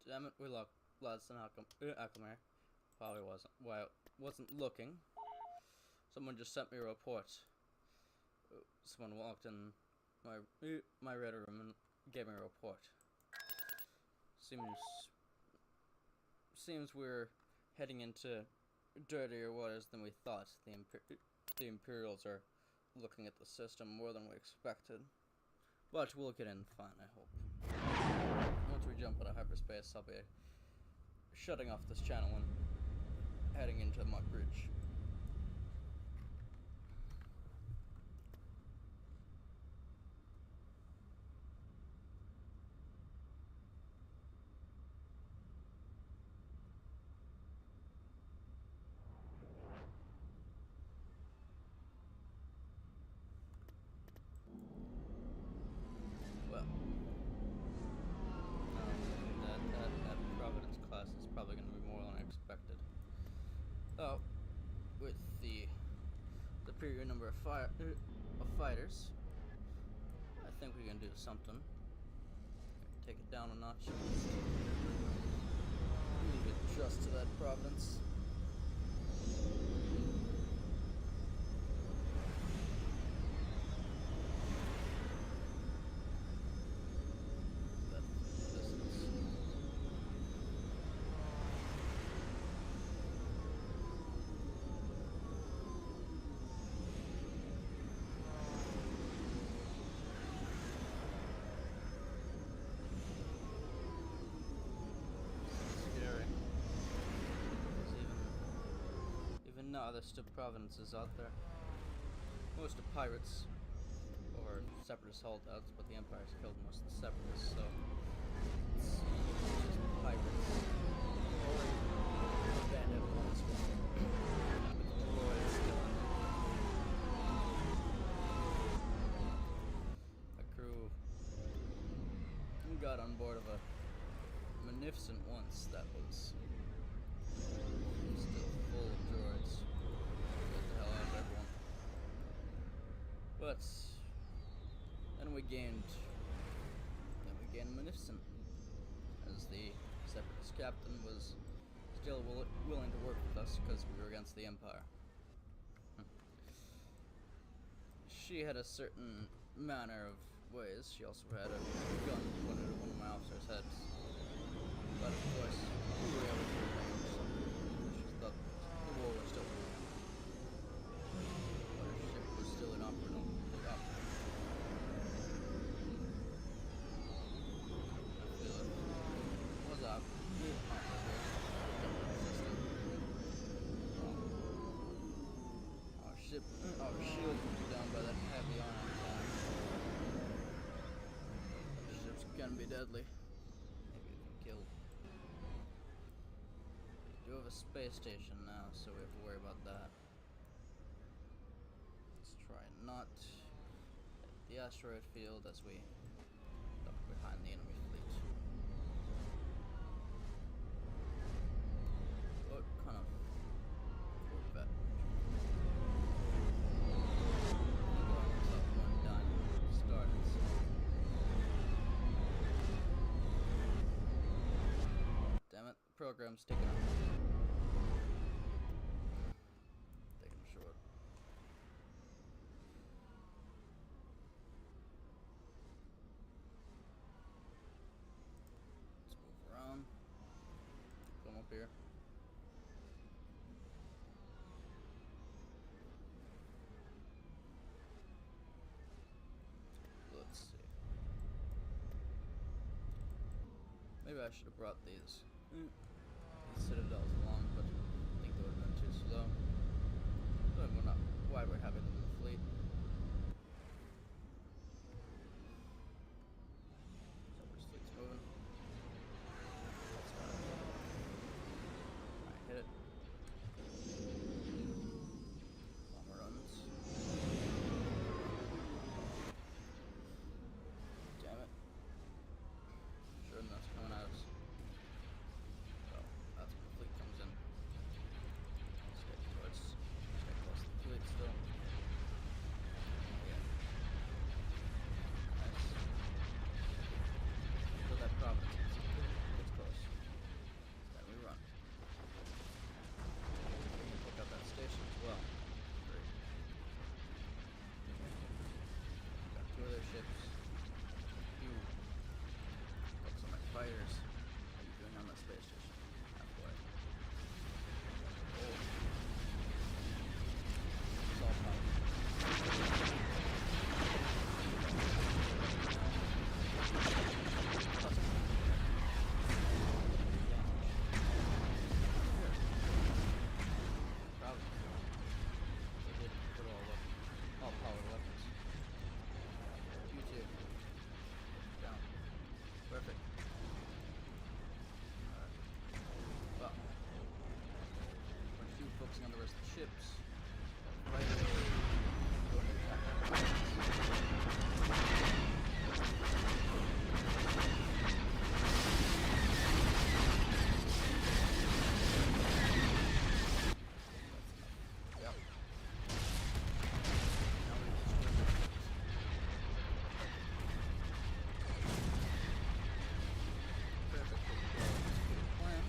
A: Damn it, we lost an acclimate. Probably wasn't. Well, wasn't looking. Someone just sent me a report. Someone walked in my red room and gave me a report. Seems we're heading into dirtier waters than we thought. The Imperials are looking at the system more than we expected. But we'll get in fine, I hope. Once we jump out of hyperspace, I'll be shutting off this channel and heading into Muck Bridge. Well, that Providence class is probably going to be more than I expected. Oh, with the superior number of fighters, I think we can do something. Take it down a notch. Leave it just to that Providence. No, there's still provinces out there. Most are pirates or separatist holdouts, but the Empire's killed most of the separatists, so it's just pirates or bandit ones with droids still in there. A crew got on board of a Magnificent once that was still full of droids. Get the hell out of everyone. But then we gained Magnificent, as the Separatist captain was still willing to work with us because we were against the Empire. She had a certain manner of ways. She also had a gun pointed at one of my officers' heads. But of course, we were able to arrange something. She thought the war was still going on. But her ship was still inoperable. Was up. Our shield was down by that heavy ion attack. Ships can be deadly. Maybe even killed. We do have a space station now, so we have to worry about that. Let's try not hit the asteroid field as we duck behind the enemy fleet. What kind of Corvette? Damn it, the program's taking up. Taking short. Let's move around. Come up here. Let's see. Maybe I should have brought these citadels along, but I think they would have been too slow. But we're not. Why we're having them in the fleet? Separate fleet's moving. That's fine. Alright, hit it. Bomber runs. Damn it. Sure enough, it's coming at us. So, that's when the fleet comes in. Stay close to the fleet still. ships. Fighters. Going to attack. Yep. Now we destroy the ships. Perfect. Plan.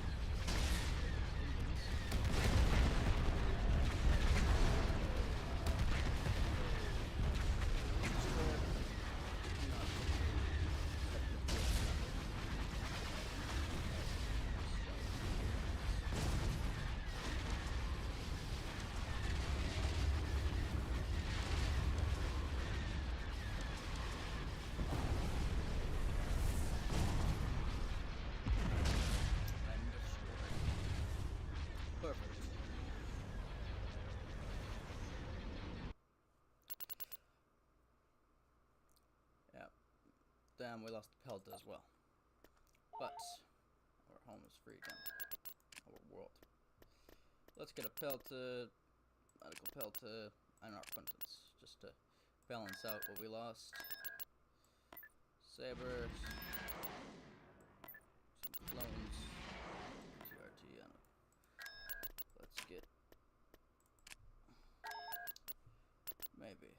A: Perfect. Yeah. Damn, we lost Pelta as well. But our home is free again. Our world. Let's get a Pelta, medical Pelta, and our Quintans, just to balance out what we lost. Sabers, some clones, TRT, and let's get maybe.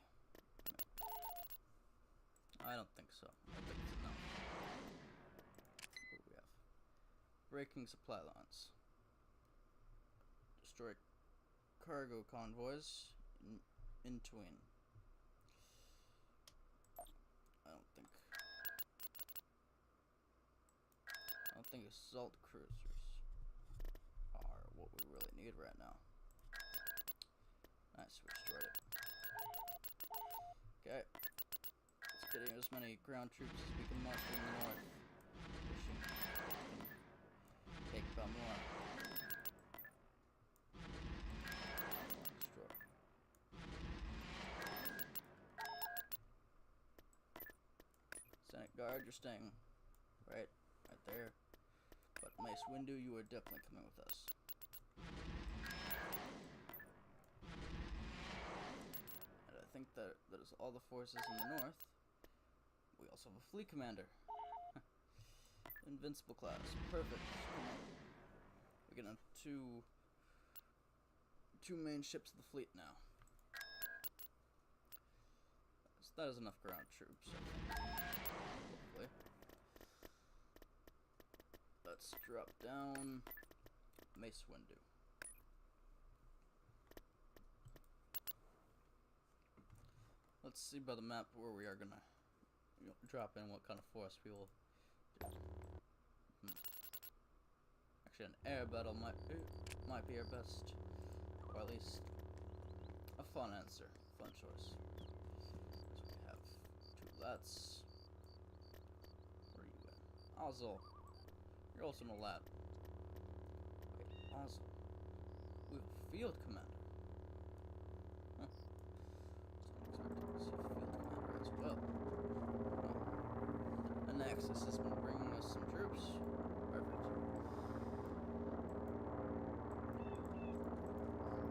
A: I don't think so. I think it's enough. What do we have? Breaking supply lines. Destroy cargo convoys in tween. I don't think assault cruisers are what we really need right now. Nice, we destroyed it. Okay. Let's get in as many ground troops as we can muster in the north. Pushing. Take Balmora. Destroy. Senate Guard, you're staying right there. But Mace Windu, you are definitely coming with us. And I think that is all the forces in the north. We also have a fleet commander. Invincible class. Perfect. We're gonna have two main ships of the fleet now. So that is enough ground troops, I think. Hopefully. Let's drop down Mace Windu. Let's see by the map where we are gonna drop in, what kind of force we will do. Actually, an air battle might be our best, or at least a fun answer, fun choice. So we have two lats. Where are you at? Ozzel. You're also in a lab. Wait, Ozzel. We have a field commander. Huh. So I'm expecting to see a field commander as well. Oh. And Nexus has been bringing us some troops. Perfect.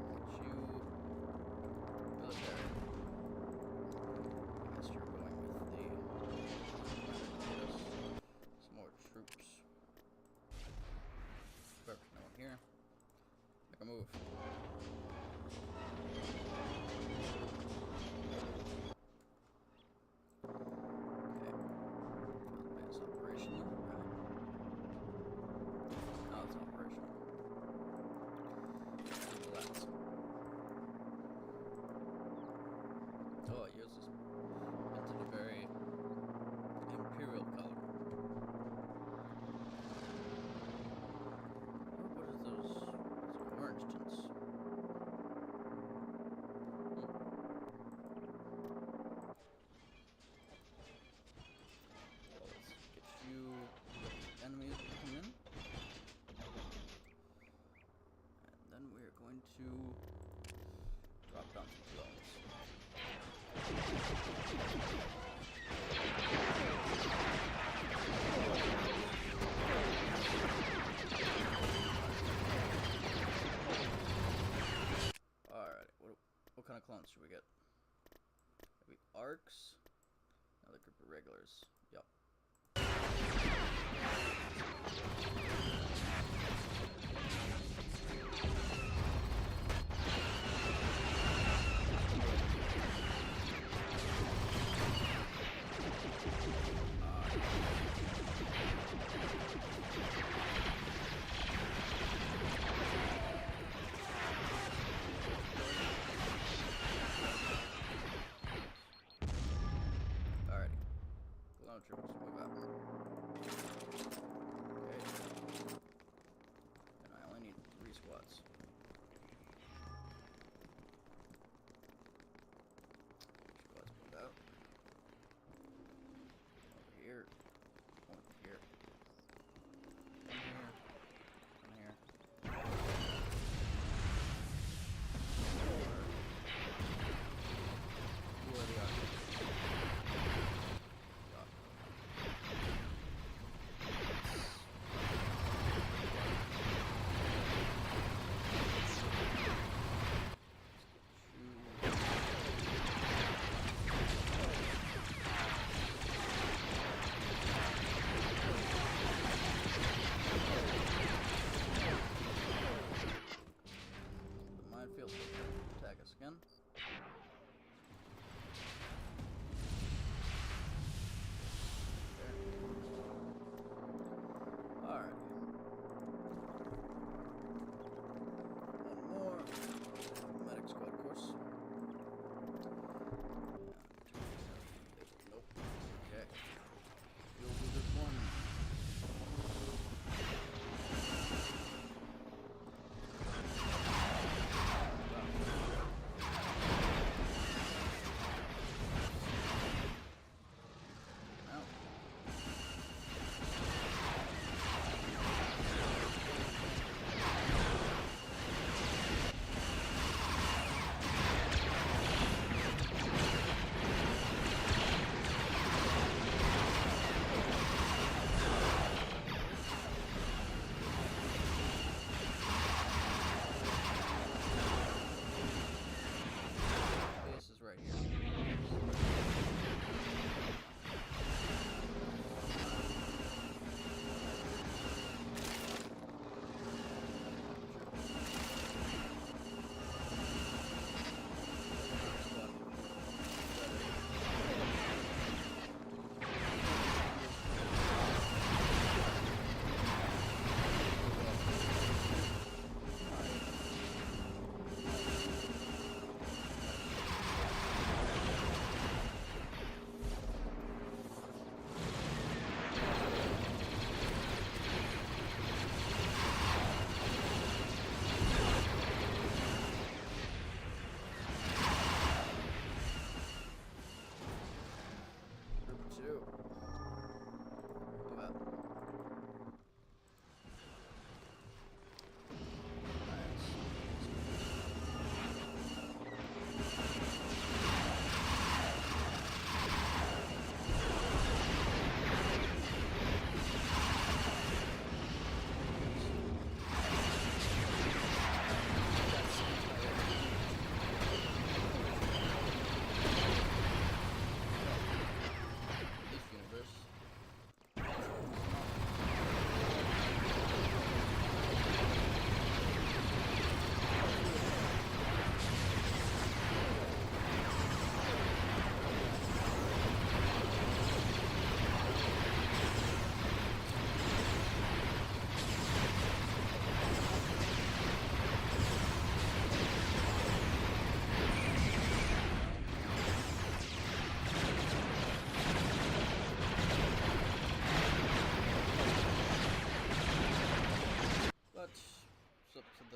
A: Get you military. I guess you're going with the some more troops. Perfect, no one here. Make a move.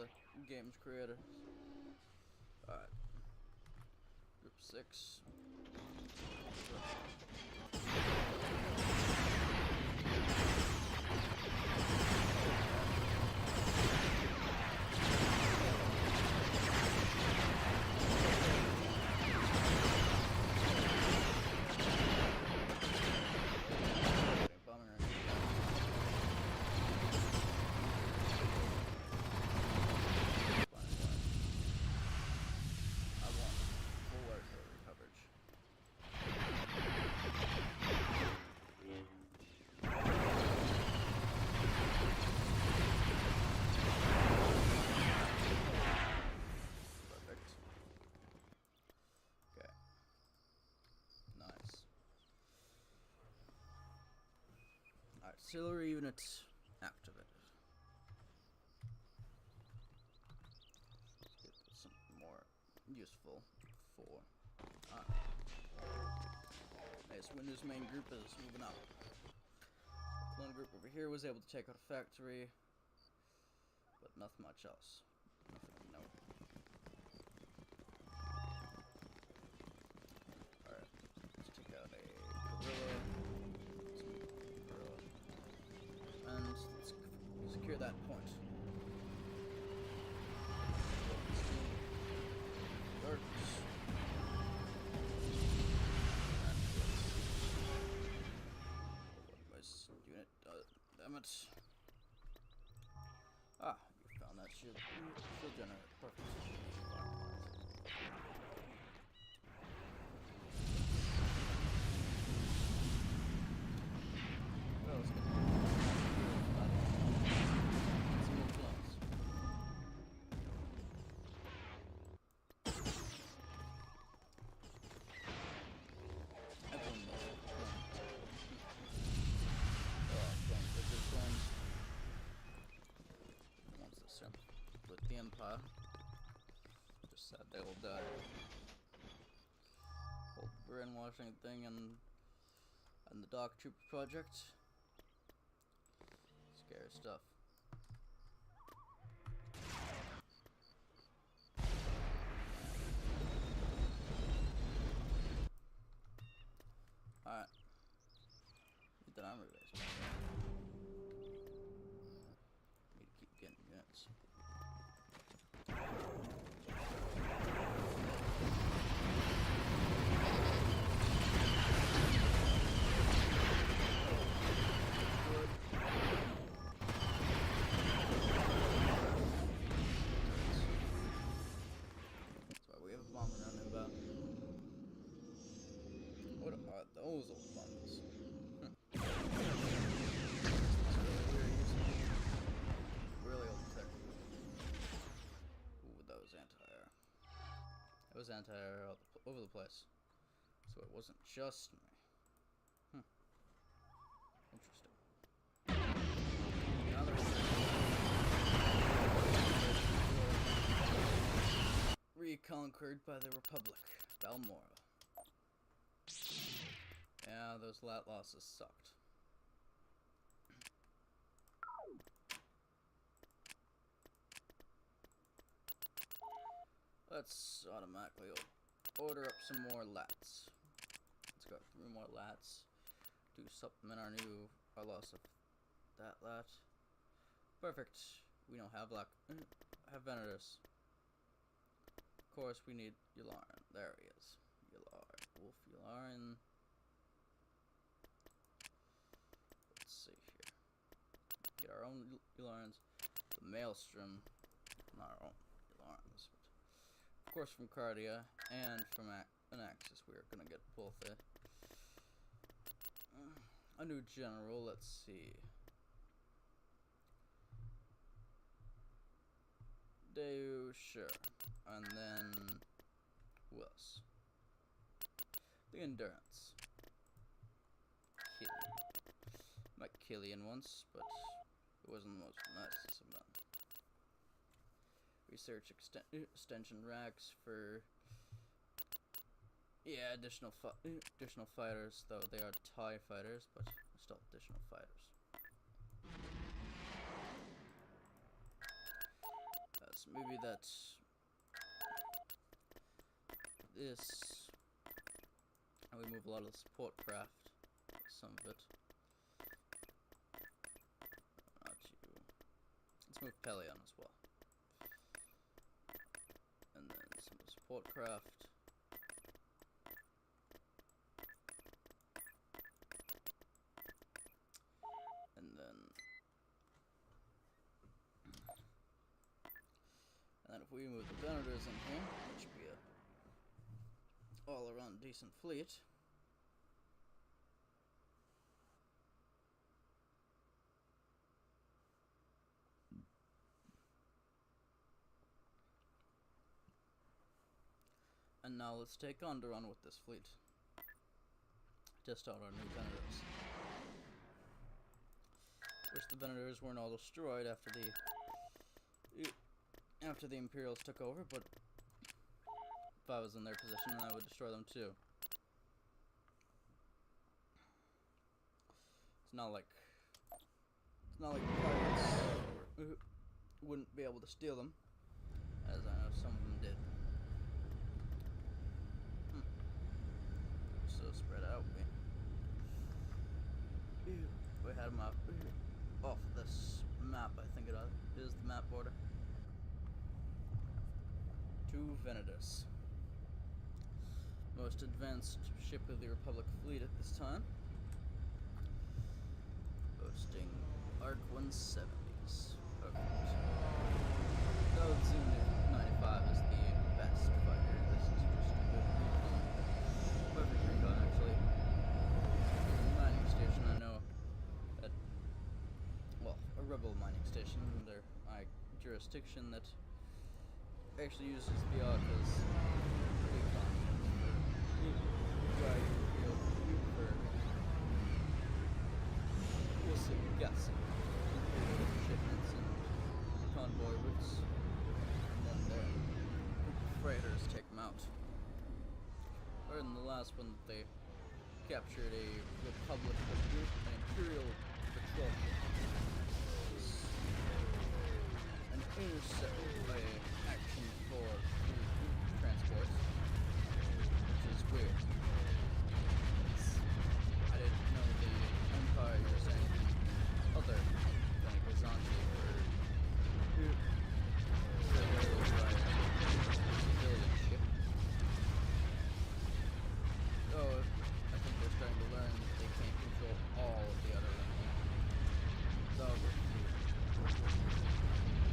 A: the game's creator. Alright. Group 6. Artillery unit activated. Let's get something more useful for. Nice. Windows main group is moving up. The clone group over here was able to take out a factory, but nothing much else. Nothing, no. Alright, let's take out a guerrilla. And let's secure that point. Unit, damn it. Ah, you found that shield generator. Perfect. What else? Just sad they will die. Whole brainwashing thing and the Doc Trooper project. Scary stuff. Alright. Need that armor base. Need to keep getting units. What are those old bombs? Really old tech. Ooh, that was anti-air. That was anti-air all over the place. So it wasn't just me. Interesting. Reconquered by the Republic. Balmoral. Yeah, those lat losses sucked. Let's automatically order up some more lats. Let's go 3 more lats to supplement our loss of that lat. Perfect. We don't have have Venators. Of course, we need Yularen. There he is. Yularen. Wolf Yularen. Let's see here. Get our own Yularens. The Maelstrom. Not our own Yularens. But of course, from Cardia and from Anaxis, we are going to get both a new general. Let's see. Deu, sure. And then who else? The Endurance. Killian. Met Killian once, but it wasn't the most nicest of them. Research extension racks for additional fighters, though they are TIE fighters, but still additional fighters. As maybe that's this. And we move a lot of the support craft. Some of it. Not you. Let's move Pelion as well. And then some of the support craft. And then if we move the Venators in here, it should be a all around decent fleet. And now let's take Onderon with this fleet. Test out our new Venators. Wish the Venators weren't all destroyed after the Imperials took over, but if I was in their position, I would destroy them too. It's not like pirates wouldn't be able to steal them, as I know some of them did. So spread out. We had them off this map. I think it is the map border. 2 Venators. Most advanced ship of the Republic fleet at this time. Boasting Arc 170s. Perfect. Though Zoom-95 is the best fighter, this is just a good recon. Perfect recon, actually. There's a mining station, I know, a rebel mining station under my jurisdiction that actually uses the Ark as recon for gassing shipments and convoy routes, and then their freighters take them out. Or in the last one, they captured a Republic, an Imperial patrol ship. An intercept by action for transports, which is weird. I didn't know the Empire used anything other than Byzanti for civilian ship. Oh, I think they're starting to learn that they can't control all of the other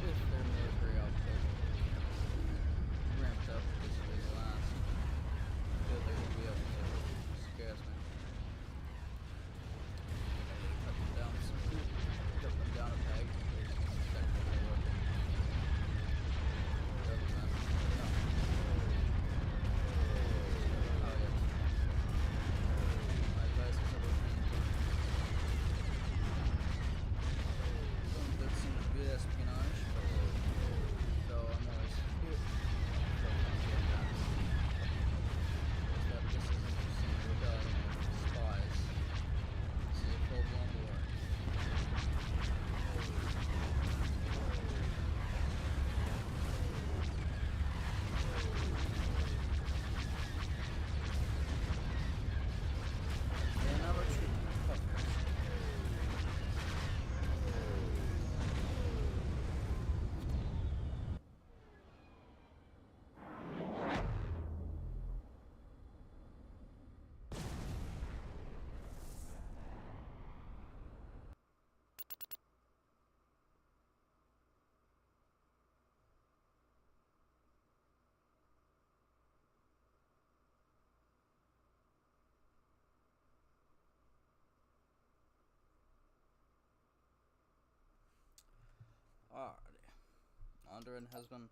A: if their military output ramped up this way last, I feel they would be able to scarce me. Cut them down cut them down a peg. Technically working. Doesn't matter. No. Oh yes. My advice is never that seems to be espionage, so I'm always that this isn't just a rebellion of spies. This is a full-blown war. And now we're shooting puppets. Alrighty. Onderon has been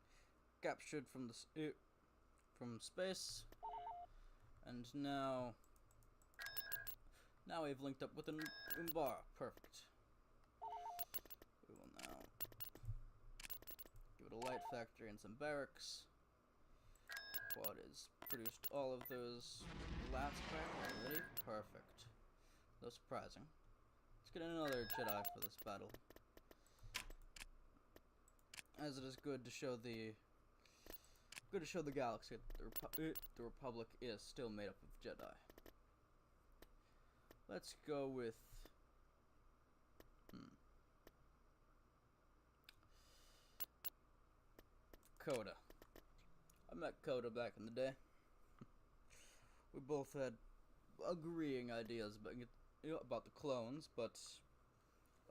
A: captured from from space, and now we've linked up with an Umbara. Perfect. We will now give it a light factory and some barracks. Quad has produced all of those last craft already. Perfect. Though surprising. Let's get another Jedi for this battle. as it is good to show the galaxy that the Republic is still made up of Jedi. Let's go with Coda. I met Coda back in the day. We both had agreeing ideas about the clones, but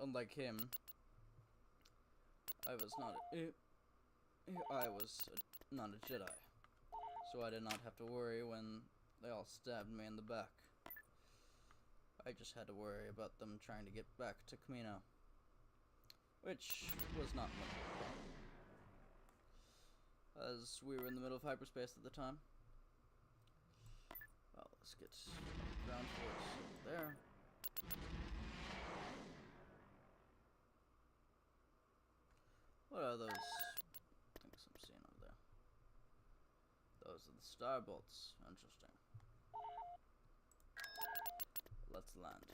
A: unlike him, I was not a Jedi, so I did not have to worry when they all stabbed me in the back. I just had to worry about them trying to get back to Kamino, which was not much of a problem, as we were in the middle of hyperspace at the time. Well, let's get ground force there. What are those things I'm seeing over there? Those are the star bolts. Interesting. Let's land.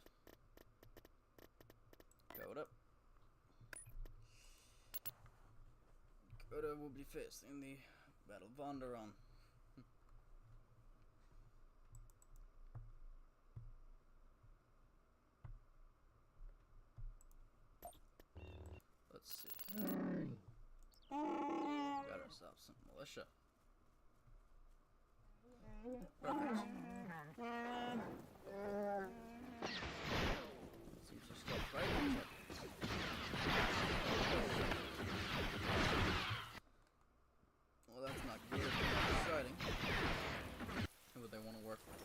A: Coda. Coda will be facing the Battle of Vonderon. Let's see. Got ourselves some militia. Perfect. Seems to stop fighting. Well, that's not good. That's exciting. Who would they want to work with?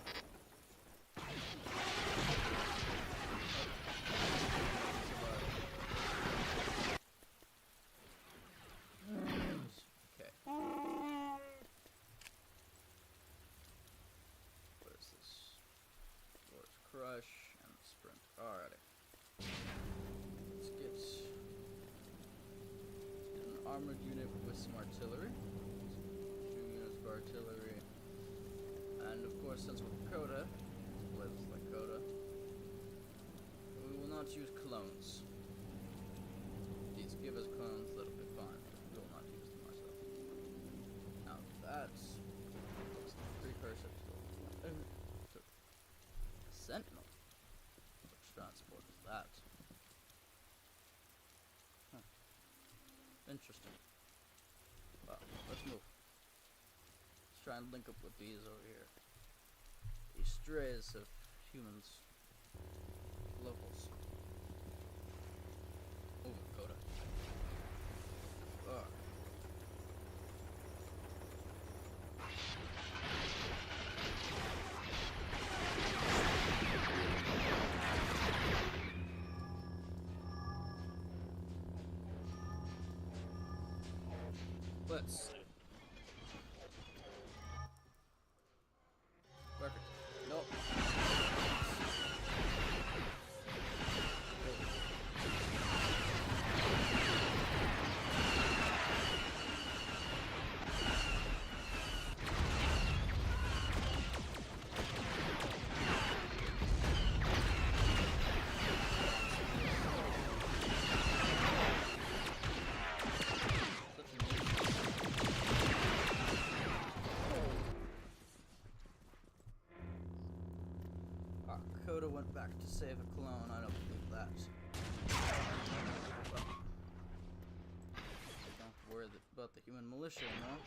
A: Okay. What is this? Force Crush and Sprint. Alrighty. Let's get an armored unit with some artillery. 2 units of artillery. And of course, since we're Coda, lives like Coda, we will not use clones. These give us clones, that'll be fine. We will not use them ourselves. Now that's looks like a precursor to Sentinel. Which transport is that? Huh. Interesting. Well, let's move. Let's try and link up with these over here. These strays of humans. Locals. Oh, Coda. Let's. Perfect. Nope. Coda went back to save a clone. I don't believe that. Well, don't worry about the human militia anymore.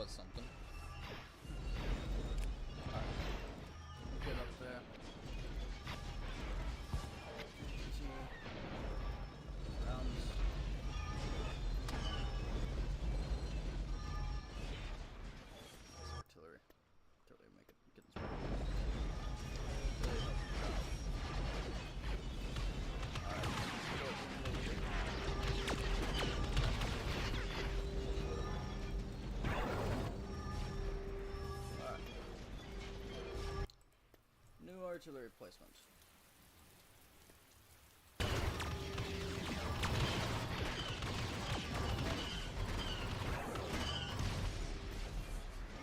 A: was something. Alright. Get up there. Rounds. Artillery. Artillery make it get this right. New artillery placement.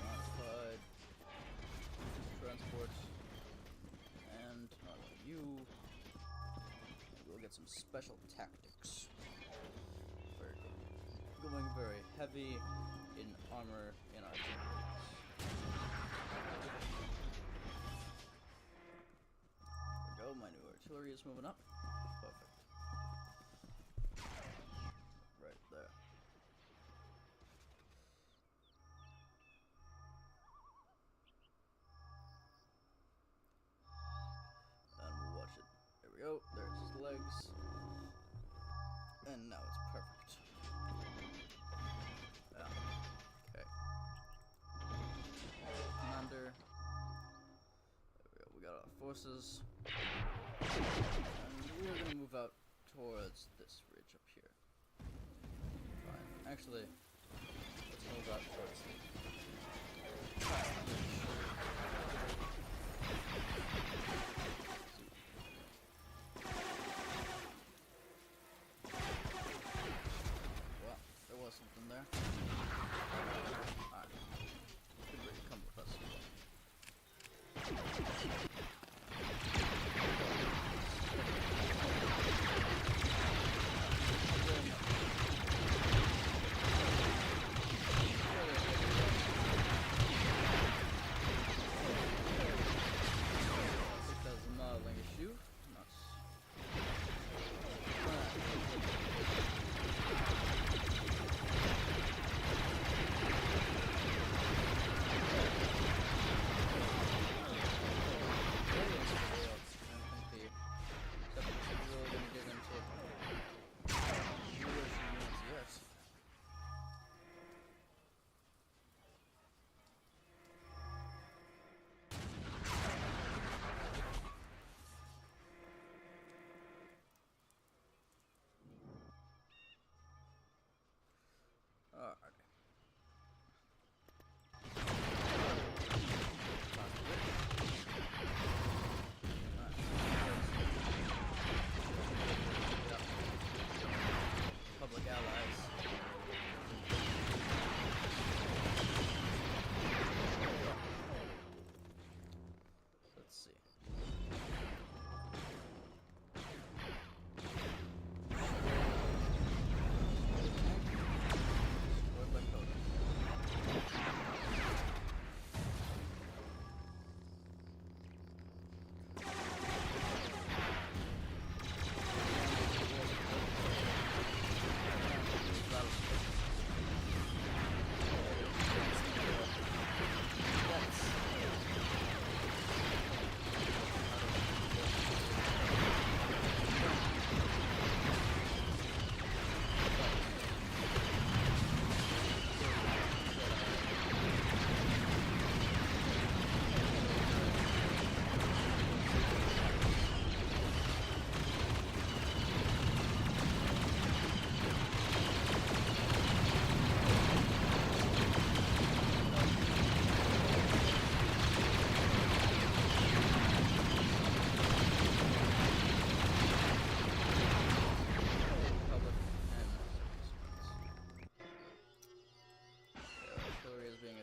A: Modified transport and you. We'll get some special tactics. Very good. Going very heavy in armor in artillery. My new artillery is moving up. Perfect. Right there. And we'll watch it. There we go. There's his legs. And now it's perfect. Yeah. Okay. Commander. There we go. We got our forces. And we're gonna move out towards this ridge up here. Fine. Actually, let's move out towards the ridge. Well, there was something there. Alright. Good way to come with us.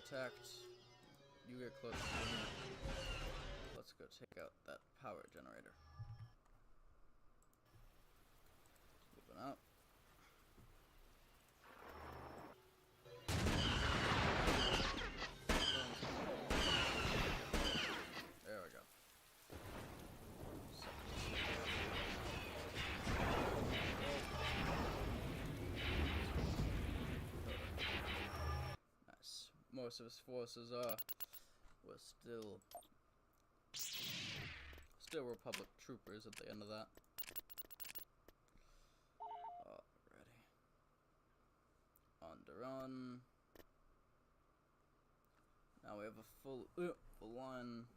A: attacked. You get close to me. Let's go take out that power generator. Moving out. There we go. Nice. More most of his forces are, were still Republic troopers at the end of that. Alrighty. On to run. Now we have a full line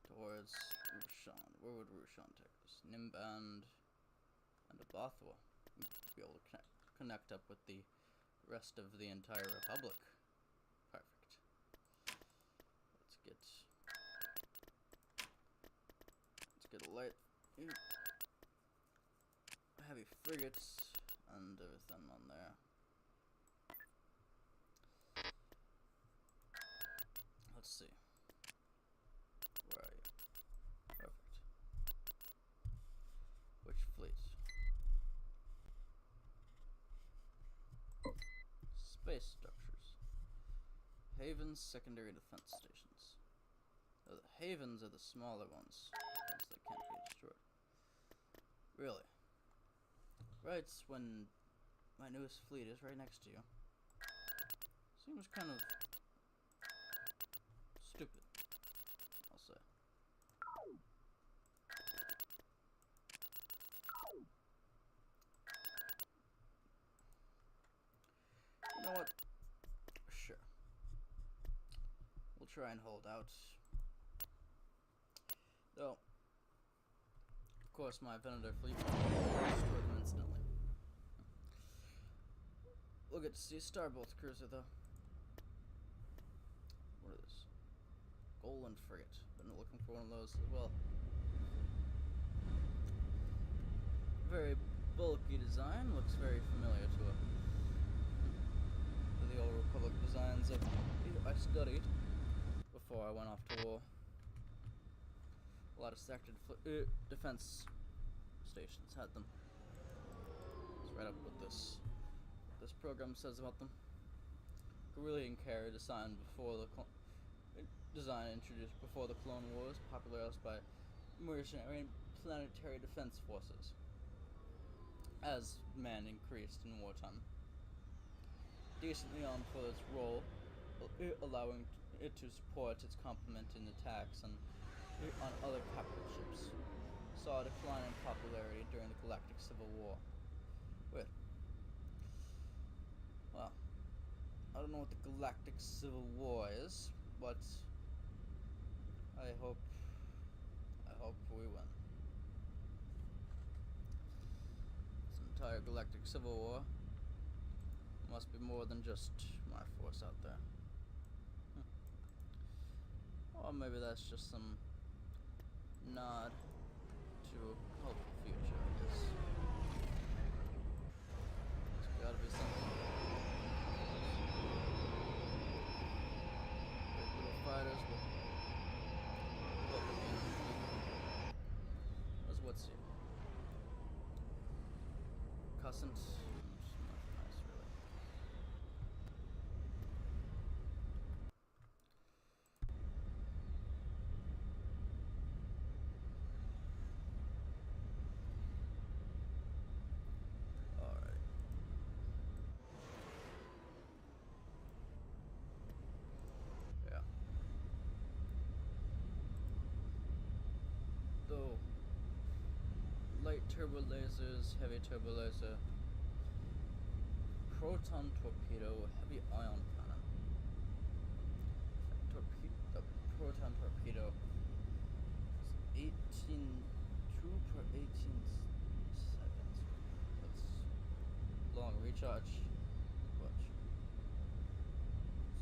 A: towards Rushan. Where would Rushan take us? Nimband and Abathwa. We'd be able to connect up with the rest of the entire Republic. Perfect. Let's get a light, heavy frigates and everything on there. Let's see. Where are you? Perfect. Which fleet? Space structures. Havens, secondary defense stations. The havens are the smaller ones that can't be destroyed. Really? Right when my newest fleet is right next to you. Seems kind of stupid, I'll say. You know what? Sure. We'll try and hold out. Though, of course, my Venator fleet will destroy them instantly. We'll get to see a Starbolt cruiser, though. What is this? Golan frigate. Been looking for one of those as well. Very bulky design. Looks very familiar to the old Republic designs that I studied before I went off to war. A lot of sector defense stations had them. Let's write up what this program says about them. Carillion carrier designed before the introduced before the Clone Wars, popularized by mercenary and planetary defense forces. As man increased in wartime, decently armed for its role, allowing it to support its complement in attacks and on other capital ships, saw a decline in popularity during the Galactic Civil War. Wait. Well, I don't know what the Galactic Civil War is, but I hope we win. This entire Galactic Civil War must be more than just my force out there. Or maybe that's just some nod to a hopeful future, I guess. There's gotta be something. Big little fighters will welcome you. What's here? Cussant. Nothing nice, really. Alright. Yeah. Though light turbo lasers, heavy turbo laser, proton torpedo, heavy ion cannon. The proton torpedo is 2 per 18 seconds. That's long recharge. Watch.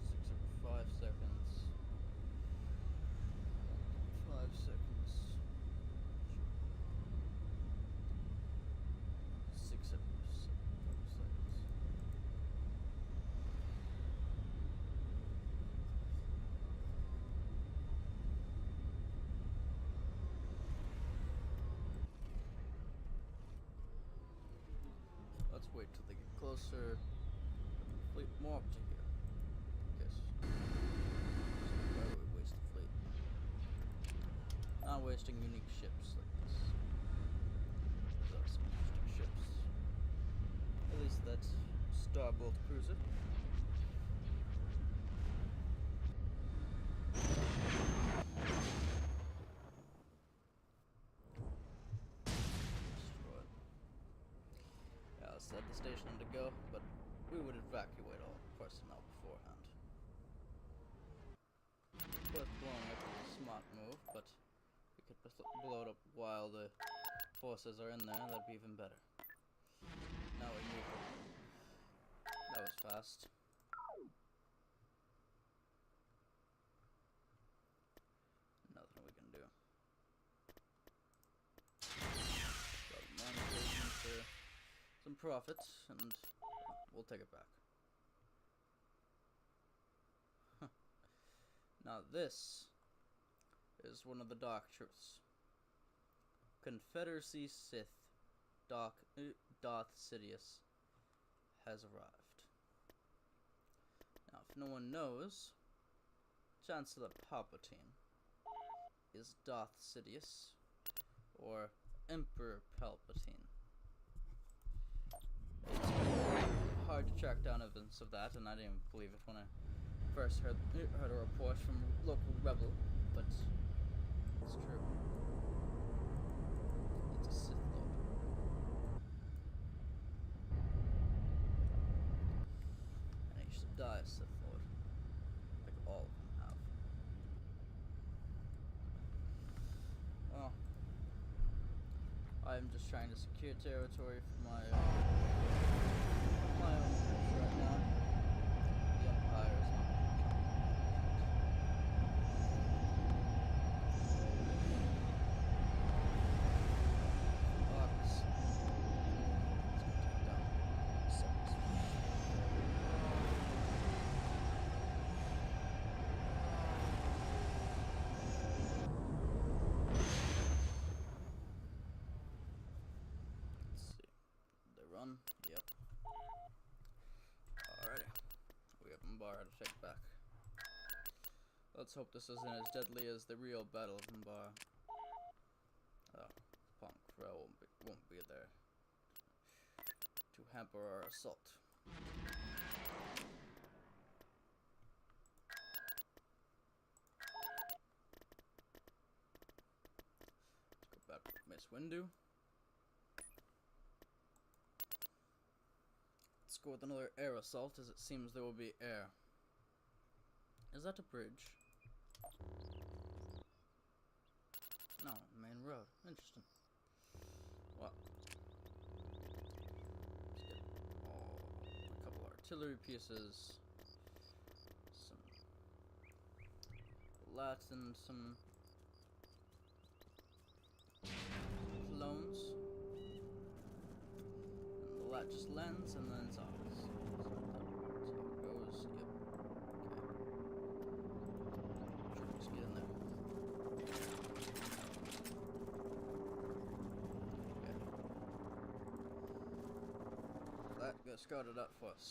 A: 6 or 5 seconds. 5 seconds. 6 seconds. Let's wait till they get closer. Fleet more up to here. Yes. Why would we waste the fleet? Not wasting unique ships like this. Those are some interesting ships. At least that's Starbolt cruiser. at the station to go, but we would evacuate all personnel beforehand. Of course, blowing up is a smart move, but we could blow it up while the forces are in there. That'd be even better. Now we move it. That was fast. Nothing we can do. So monetization for some profits, and we'll take it back. Now this is one of the dark truths. Confederacy Sith Darth Sidious has arrived. Now, if no one knows, Chancellor Palpatine is Darth Sidious, or Emperor Palpatine. It's hard to track down evidence of that, and I didn't believe it when I first heard a report from local rebel, but it's true. It's a Sith Lord. And he should die a Sith Lord, like all of them have. Well, I'm just trying to secure territory for my own troops right now. The Empire is not. Yep. Alrighty. We have Mbar to take back. Let's hope this isn't as deadly as the real Battle of Mbar. Oh, Punk Crow won't be there to hamper our assault. Let's go back to Mace Windu. Go with another air assault, as it seems there will be air. Is that a bridge? No, main road. Interesting. Well, let's get a couple artillery pieces, some lats, and some clones. That just lands and then it's ours. So that's how it goes. Yep. Okay. Troops, get in there. Okay. That got scouted out for us.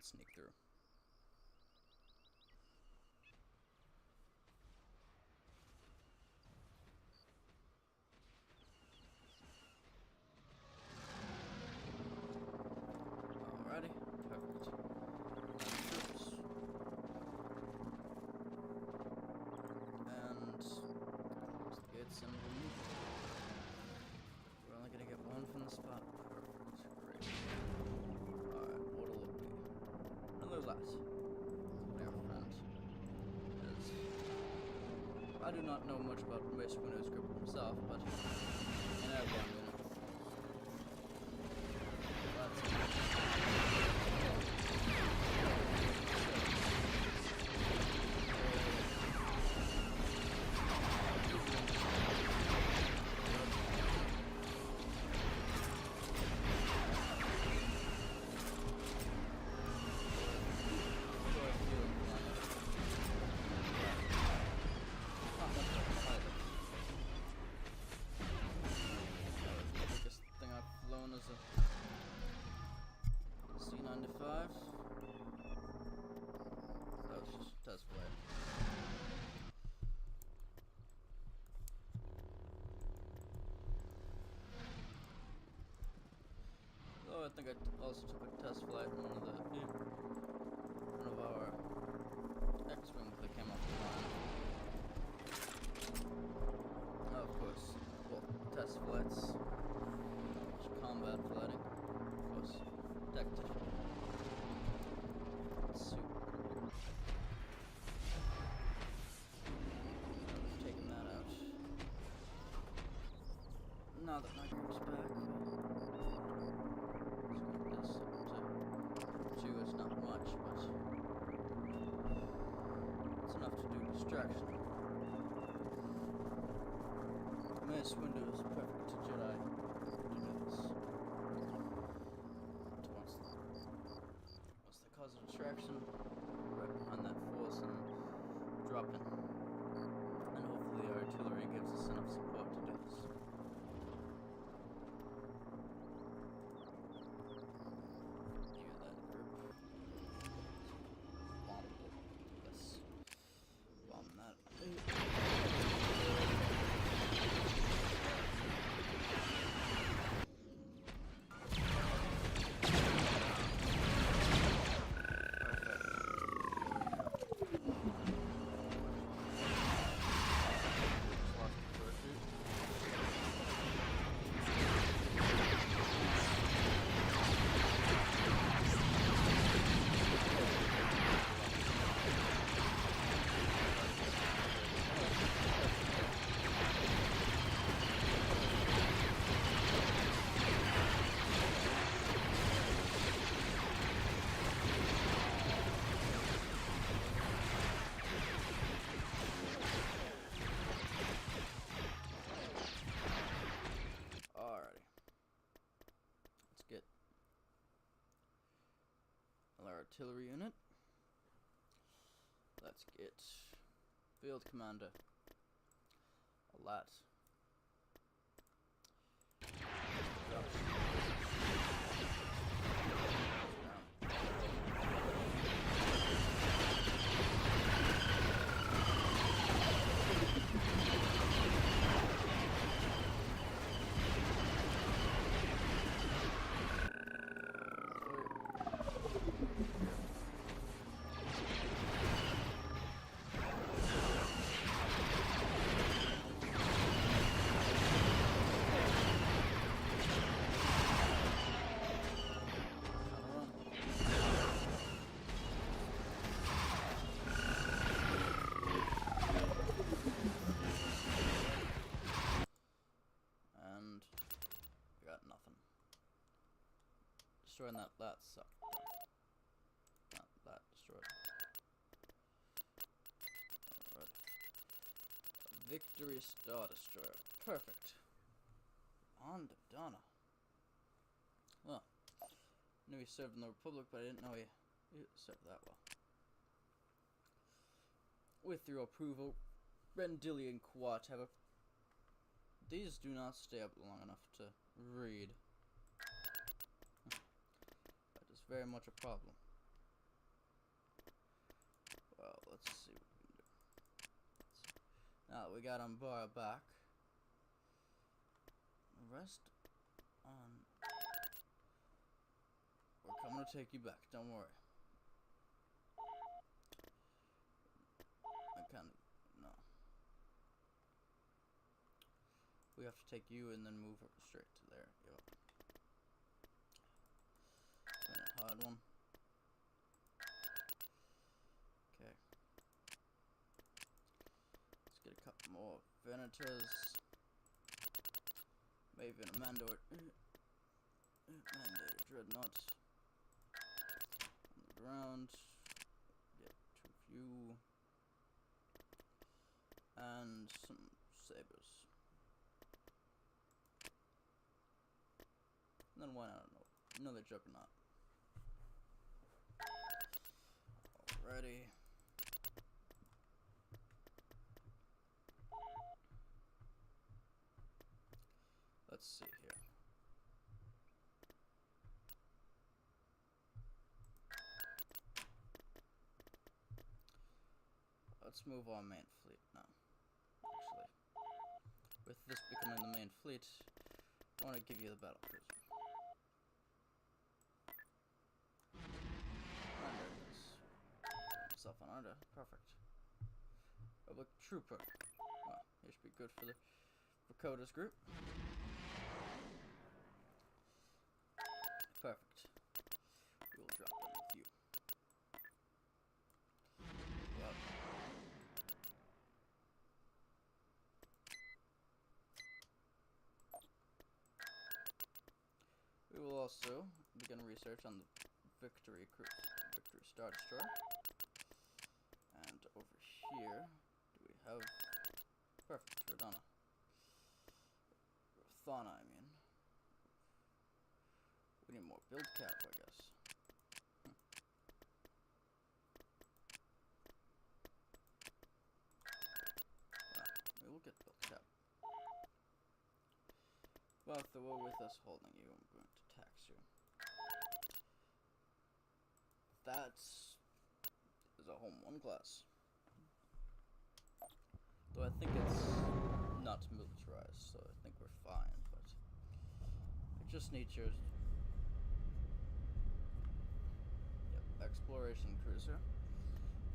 A: Sneak through. Alrighty, perfect. Troops. And close the gates and we'll move. We're only gonna get one from the spot. Perfect. Great. Alright, what'll it be? Another lat. Dear friend. Is I do not know much about Mace Windu's script himself, but in everyone we know. think I also took a test flight in one of our X-wings that came off the line. Of course, well, test flights, combat flighting, of course, tactician. Super cool. Taking that out. Now that my group's back. It's not much, but it's enough to do distraction. Mace window is perfect to Jedi to do this. Once they cause a distraction, right behind that force and drop in. And hopefully our artillery gives us enough support to do this. Artillery unit. Let's get Field Commander. A lot. Destroying that sucked. That destroyed. Alright. Victory Star Destroyer. Perfect. Bond of Donna. Well, I knew he served in the Republic, but I didn't know he served that well. With your approval, Rendilli and Quat have a... These do not stay up long enough to read. Very much a problem. Well, let's see what we can do. Now that we got Umbara back, rest on. We're coming to take you back. Don't worry. I can't. No. We have to take you and then move straight to there. Yep. Hard one. Okay. Let's get a couple more Venators. Maybe a Mandator Dreadnought. On the ground. Get too few. And some sabers. And then why not another Juggernaut. Alrighty. Let's see here. Let's move our main fleet now. Actually, with this becoming the main fleet, I want to give you the battle cruiser. found a perfect public trooper. Well, he should be good for the Coda's group. Perfect. We will drop in with you. Well. We will also begin research on the Victory Star Destroyer. And over here, do we have... Perfect, Rodana. Thana, I mean. We need more build cap, I guess. We will get build cap. But if they were with us holding you, I'm going to tax you. That is a home 1 class. Though I think it's not militarized, so I think we're fine, but I just need your exploration cruiser.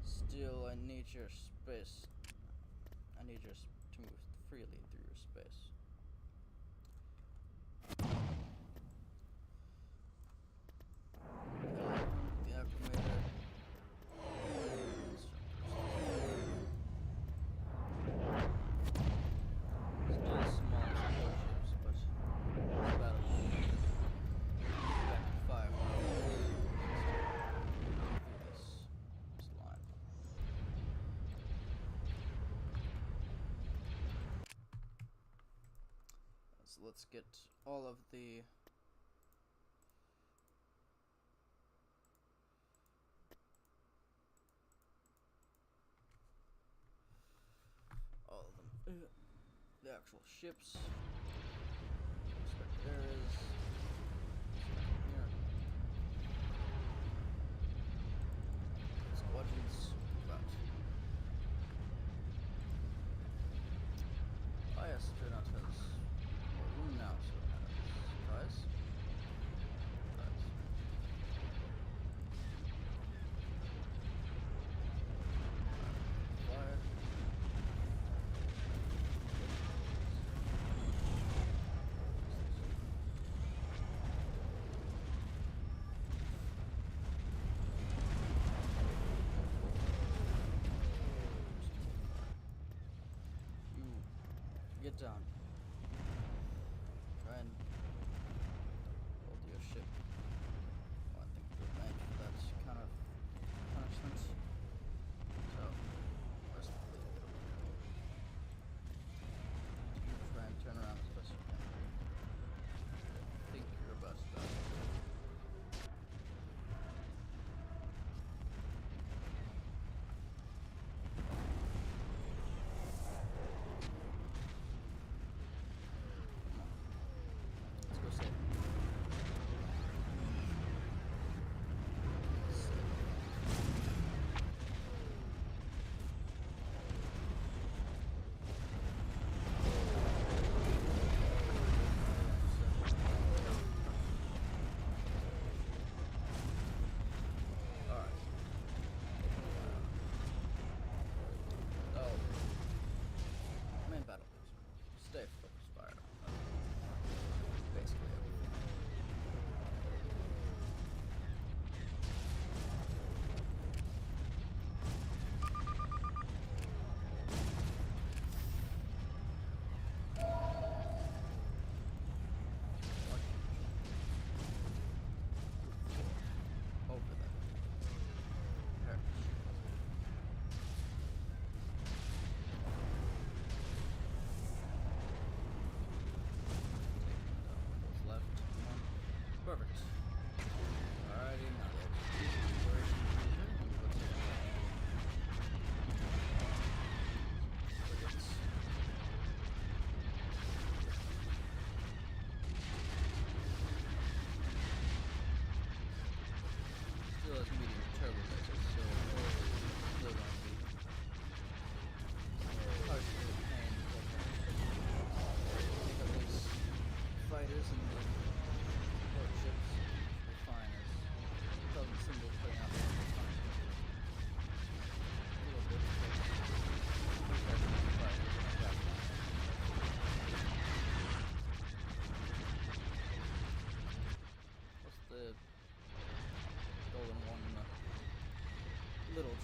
A: Still, I need your space. I need your to move freely through your space. The acclimator. Still small ships, but battle fire this line. So let's get all of the the actual ships. There is here. Squadrons about. Oh yes, Dreadnought has more room now, so surprise. Fire. Get down. Try and hold your ship. Oh, I think we're made for that kind of punishment. So, where's the fleet? You try and turn around as best you can. I think you're about to die.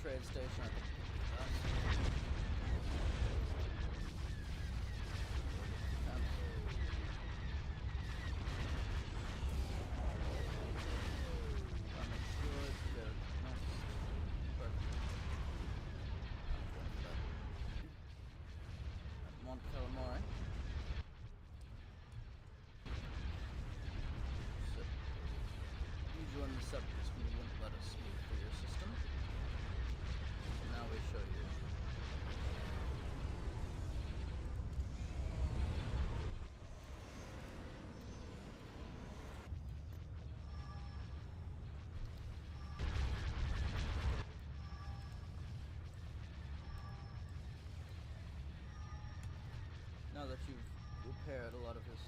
A: trade station. Now that you've repaired a lot of his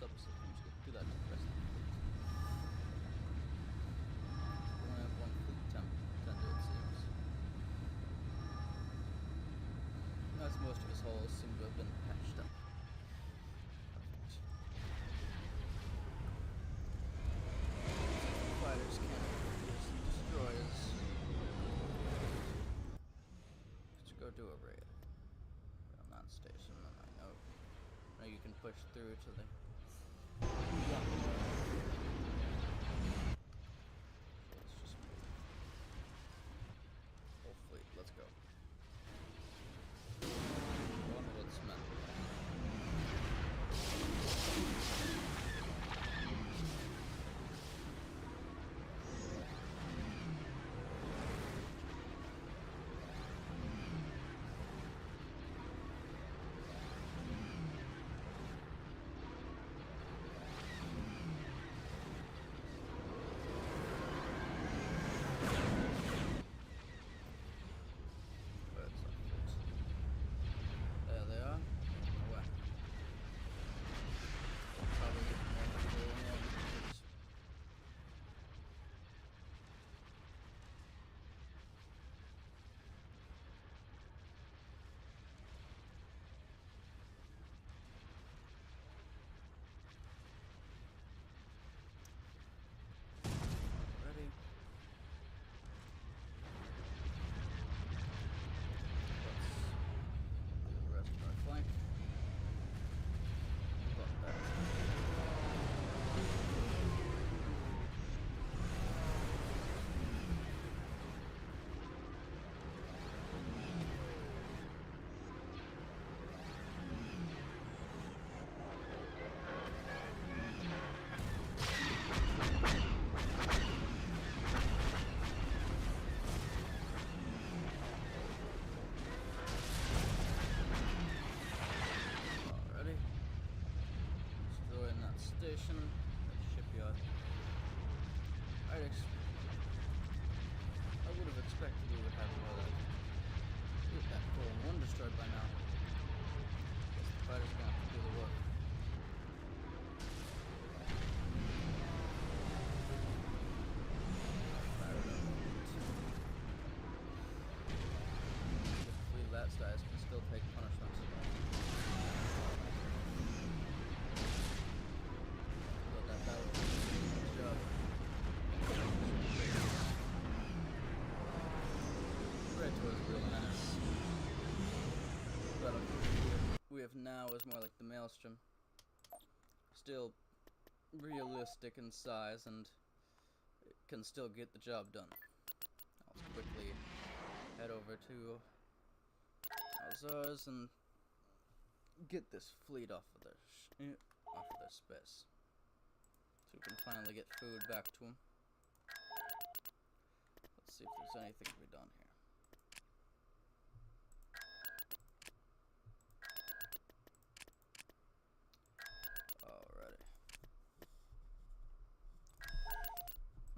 A: subsystems, do that to the rest of the fleet. We only have one fleet tender, it seems. As most of his holes seem to have been patched up. Perfect. Fighters can't produce and destroyers. Let's go do a raid. Station, I know. Now you can push through to the let's just move. Whole fleet, let's go. One woodsman. Station at the shipyard. I would have expected we would have that full one destroyed by now. Guess the fighters are gonna have to do the work. Hopefully that size can still take punishment. We have now is more like the Maelstrom. Still realistic in size and it can still get the job done. Let's quickly head over to Azars and get this fleet off of their space, so we can finally get food back to them. Let's see if there's anything to be done here.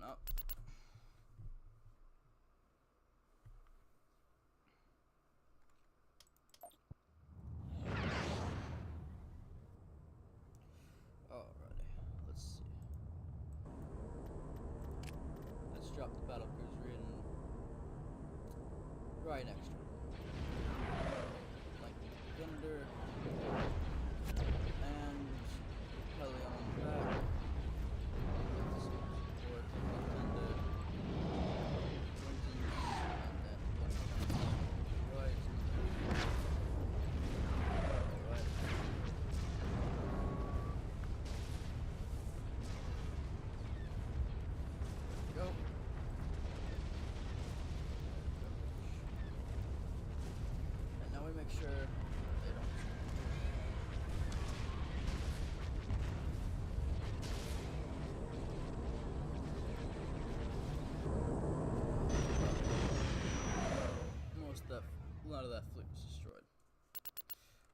A: Nope. Alrighty, let's see. Let's drop the battle cruiser in right next to it. Like Thunder and Helion back. sure they don't. A lot of that fleet was destroyed.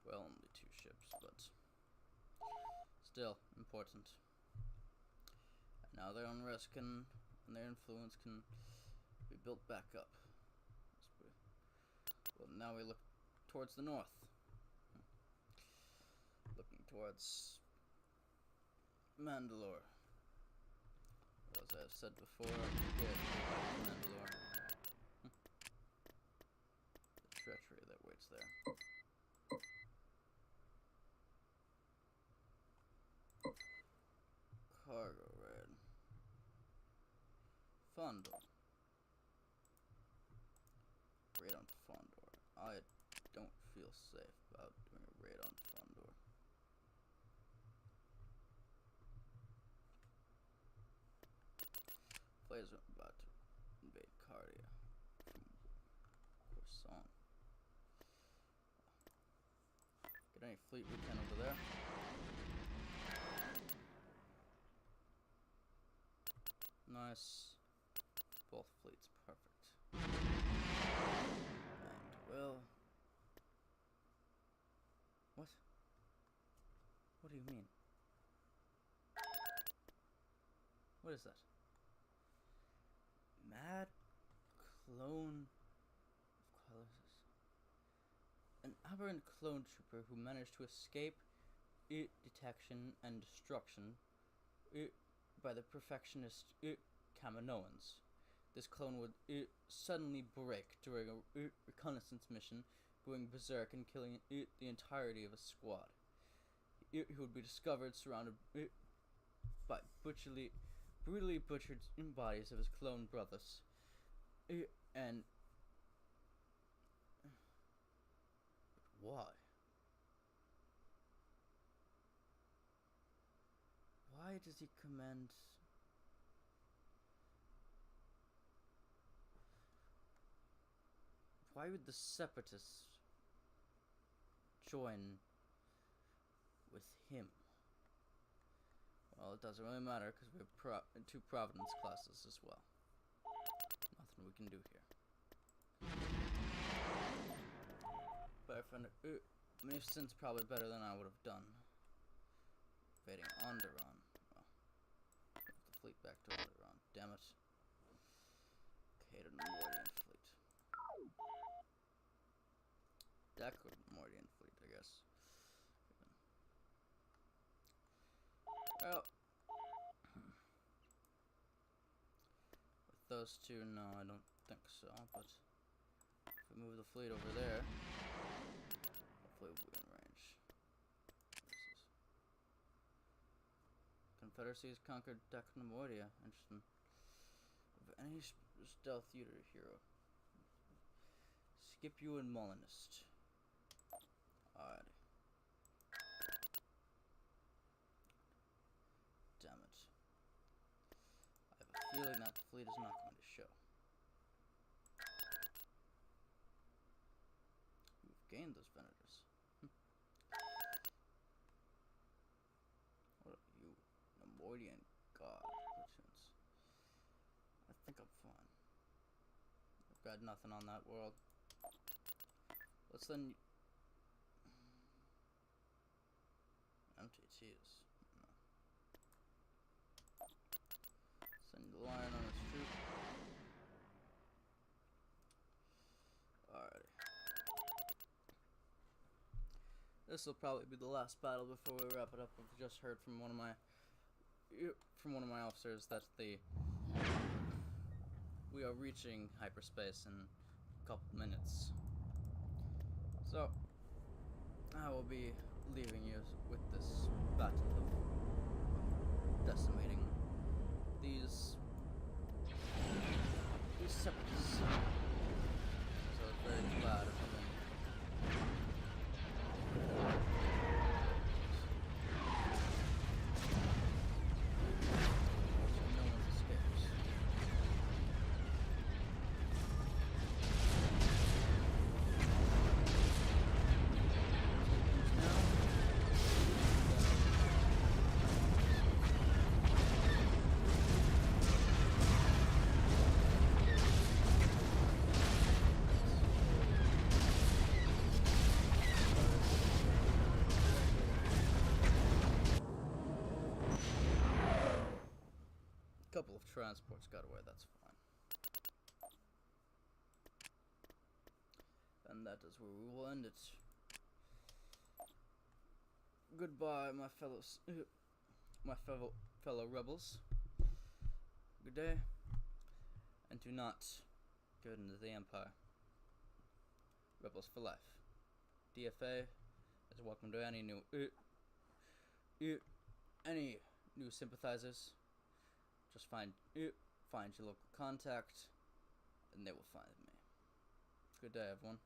A: Well, only 2 ships, but still important. And now their unrest and their influence can be built back up. Well, now we look towards the north. Looking towards Mandalore. As I've said before, Mandalore. Treachery that waits there. Cargo raid. Fondor. Raid on Fondor. I don't feel safe about doing a raid on Fondor. Players are about to invade Cardia from Coruscant. Get any fleet we can over there. Nice. Both fleets, perfect. And well, what? What do you mean? What is that? Mad clone of Colossus. An aberrant clone trooper who managed to escape detection and destruction by the perfectionist Kaminoans. This clone would suddenly break during a reconnaissance mission, going berserk and killing the entirety of a squad. He would be discovered surrounded by brutally butchered bodies of his clone brothers. And why? Why does he command? Why would the Separatists join with him? Well, it doesn't really matter because we have 2 Providence classes as well. Nothing we can do here. But I found Munificent's probably better than I would have done. Invading Onderon. Well, the fleet back to Onderon. Damn it. Hated Mordian fleet. Deckard Mordian fleet, I guess. Well, with those 2, no, I don't think so, but if we move the fleet over there, hopefully we'll be in range. What is this? Confederacy has conquered Decnamoria. Interesting. Of any stealth hero. Scipio and Molinist. Alright. Damn it. I have a feeling that fleet is not going to show. We've gained those Venators. What are you? Nemordian God platoons. I think I'm fine. I've got nothing on that world. Let's then MTTs. No. Send the lion on his troop. Alrighty. This will probably be the last battle before we wrap it up. I've just heard from one of my officers that we are reaching hyperspace in a couple minutes. So I will be leaving you with this battle of decimating these separatists. So it's very glad of them. transport's got away, that's fine. And that is where we will end it. Goodbye, my fellow rebels. Good day, and do not go into the Empire. Rebels for life. DFA is welcome to any new sympathizers. Just find your local contact, and they will find me. Good day, everyone.